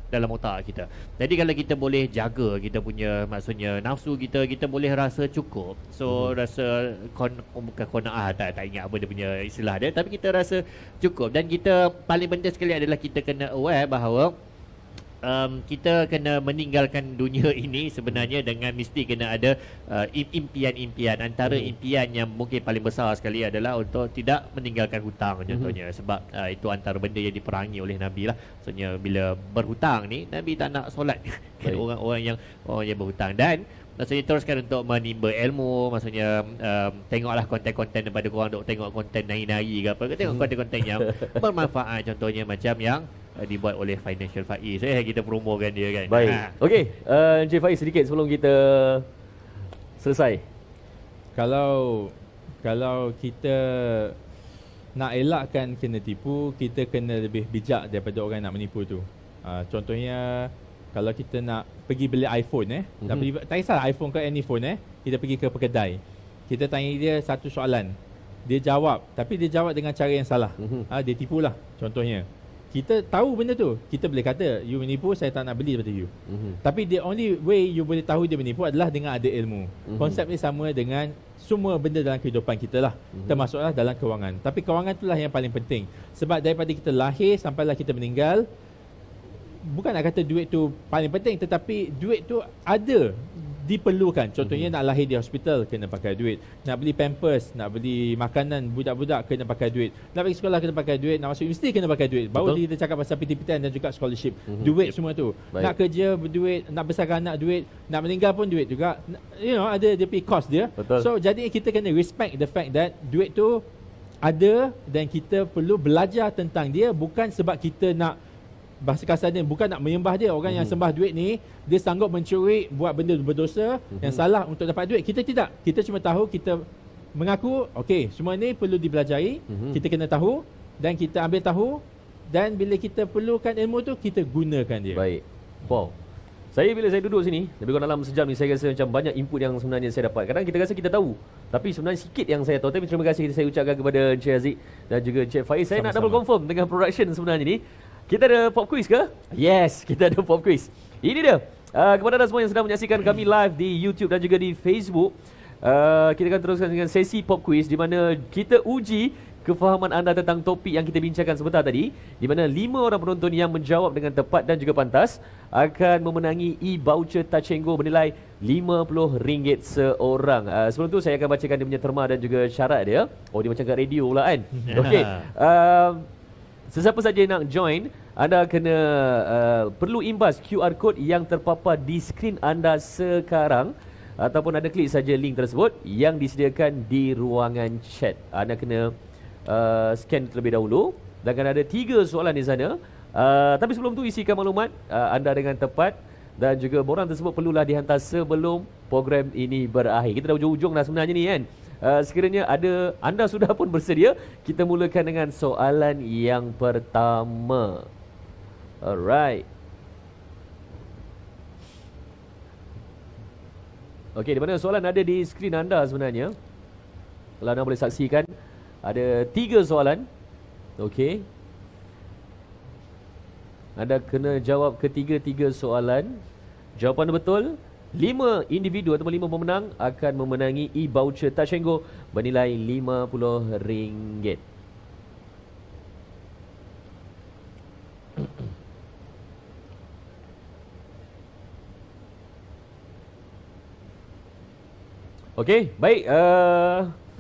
dalam otak kita. Jadi kalau kita boleh jaga kita punya, maksudnya nafsu kita boleh rasa cukup. So rasa bukan qanaah, tak ingat apa dia punya istilah dia, tapi kita rasa cukup. Dan kita paling penting sekali adalah kita kena aware bahawa kita kena meninggalkan dunia ini sebenarnya dengan mesti kena ada impian-impian. Antara impian yang mungkin paling besar sekali adalah untuk tidak meninggalkan hutang contohnya. Sebab itu antara benda yang diperangi oleh Nabi lah. Maksudnya bila berhutang ni, Nabi tak nak solat orang yang berhutang. Dan maksudnya teruskan untuk menimba ilmu. Maksudnya tengoklah konten-konten daripada korang, duk tengok konten nari-nari ke apa, tengok konten-konten yang bermanfaat. Contohnya macam yang dibuat oleh Financial Faiz. Kita promokan dia kan. Baik. Okey, Encik Faiz sedikit sebelum kita selesai. Kalau kita nak elakkan kena tipu, kita kena lebih bijak daripada orang yang nak menipu tu. Contohnya kalau kita nak pergi beli iPhone nak beli, tak kisah iPhone ke any phone kita pergi ke kedai. Kita tanya dia satu soalan. Dia jawab, tapi dia jawab dengan cara yang salah. Dia tipulah contohnya. Kita tahu benda tu, kita boleh kata you menipu, saya tak nak beli daripada you. Tapi the only way you boleh tahu dia menipu adalah dengan ada ilmu. Konsep ni sama dengan semua benda dalam kehidupan kita lah, termasuklah dalam kewangan. Tapi kewangan itulah yang paling penting. Sebab daripada kita lahir sampailah kita meninggal, bukan nak kata duit tu paling penting, tetapi duit tu ada, diperlukan. Contohnya nak lahir di hospital kena pakai duit, nak beli pampers, nak beli makanan budak-budak kena pakai duit, nak pergi sekolah kena pakai duit, nak masuk universiti kena pakai duit. Baru kita cakap pasal PTPTN dan juga scholarship. Duit semua tu. Baik. Nak kerja berduit, nak besarkan anak duit, nak meninggal pun duit juga. Ada dia punya cost dia. Betul. So jadi kita kena respect the fact that duit tu ada dan kita perlu belajar tentang dia, bukan sebab kita nak, bahasa kasarnya, bukan nak menyembah dia. Orang yang sembah duit ni, dia sanggup mencuri, buat benda berdosa yang salah untuk dapat duit. Kita tidak. Kita cuma tahu, kita mengaku, okey, semua ni perlu dipelajari, kita kena tahu dan kita ambil tahu, dan bila kita perlukan ilmu tu, kita gunakan dia. Baik. Wow. Bila saya duduk sini, lebih kurang dalam sejam ni, saya rasa macam banyak input yang sebenarnya saya dapat. Kadang kita rasa kita tahu, tapi sebenarnya sikit yang saya tahu. Tapi terima kasih saya ucapkan kepada Encik Aziz dan juga Encik Faiz. Saya nak double confirm dengan production sebenarnya ni. Kita ada pop quiz ke? Yes, kita ada pop quiz. Ini dia. Kepada anda semua yang sedang menyaksikan kami live di YouTube dan juga di Facebook, kita akan teruskan dengan sesi pop quiz di mana kita uji kefahaman anda tentang topik yang kita bincangkan sebentar tadi, di mana 5 orang penonton yang menjawab dengan tepat dan juga pantas akan memenangi e-voucher Touch 'n Go bernilai RM50 seorang. Sebelum tu saya akan bacakan dia punya terma dan juga syarat dia. Oh, dia macam kat radio pula kan. Okey. Sesiapa saja nak join, anda kena perlu imbas QR code yang terpapar di skrin anda sekarang, ataupun anda klik saja link tersebut yang disediakan di ruangan chat. Anda kena scan terlebih dahulu dan akan ada 3 soalan di sana. Tapi sebelum tu isikan maklumat anda dengan tepat dan juga borang tersebut perlulah dihantar sebelum program ini berakhir. Kita dah ujung-ujung dah sebenarnya ni kan. Sekiranya anda sudah pun bersedia, kita mulakan dengan soalan yang pertama. Alright. Okey, di mana soalan ada di skrin anda sebenarnya. Kalau anda boleh saksikan, ada 3 soalan. Okey. Anda kena jawab ketiga-tiga soalan. Jawapan betul, 5 individu atau 5 pemenang akan memenangi e-voucher Touch 'n Go bernilai RM50. Okey, baik.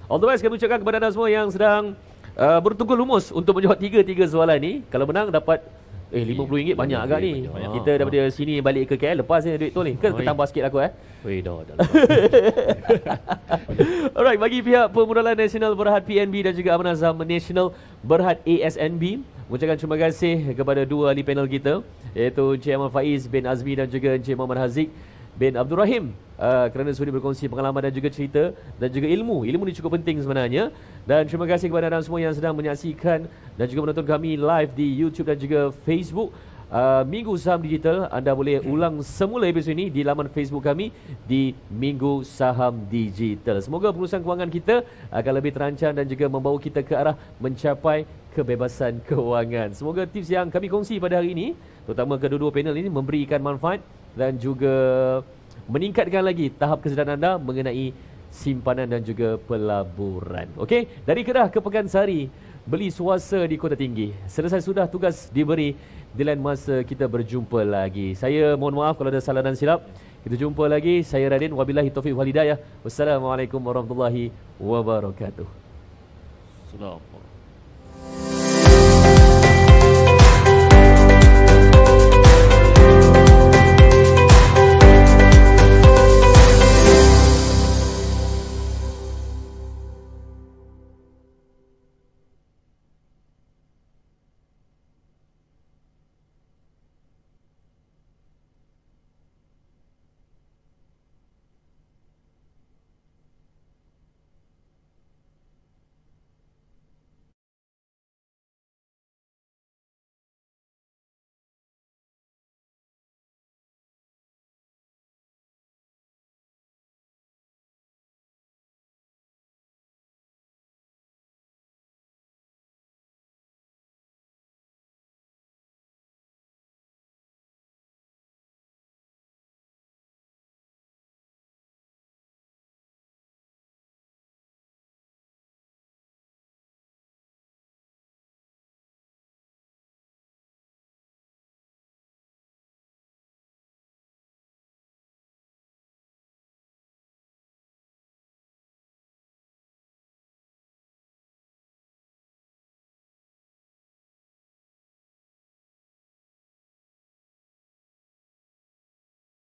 All the best kami ucapkan kepada anda semua yang sedang bertunggu lumus untuk menjawab 3 soalan ni. Kalau menang dapat RM50 banyak agak ni. Kita daripada sini balik ke KL lepas ni duit tu ni. Ke tambah sikit aku Weh dah. Alright, bagi pihak Permodalan Nasional Berhad PNB dan juga Amanah Zaman Nasional Berhad ASNB, mengucapkan terima kasih kepada 2 ahli panel kita, iaitu Encik Ahmad Faiz bin Azmi dan juga Encik Muhammad Haziq bin Abdul Rahim, kerana sudi berkongsi pengalaman dan juga cerita dan juga ilmu. Ilmu ni cukup penting sebenarnya. Dan terima kasih kepada anda semua yang sedang menyaksikan dan juga menonton kami live di YouTube dan juga Facebook. Minggu Saham Digital, anda boleh ulang semula episod ini di laman Facebook kami di Minggu Saham Digital. Semoga pengurusan kewangan kita akan lebih terancang dan juga membawa kita ke arah mencapai kebebasan kewangan. Semoga tips yang kami kongsi pada hari ini, terutama kedua-dua panel ini, memberikan manfaat dan juga meningkatkan lagi tahap kesedaran anda mengenai simpanan dan juga pelaburan. Okey, dari Kedah ke Pekansari, beli swasta di Kota Tinggi. Selesai sudah tugas diberi, di lain masa kita berjumpa lagi. Saya mohon maaf kalau ada salah dan silap. Kita jumpa lagi. Saya Radin, wabillahi taufiq wal hidayah. Wassalamualaikum warahmatullahi wabarakatuh. Assalamualaikum.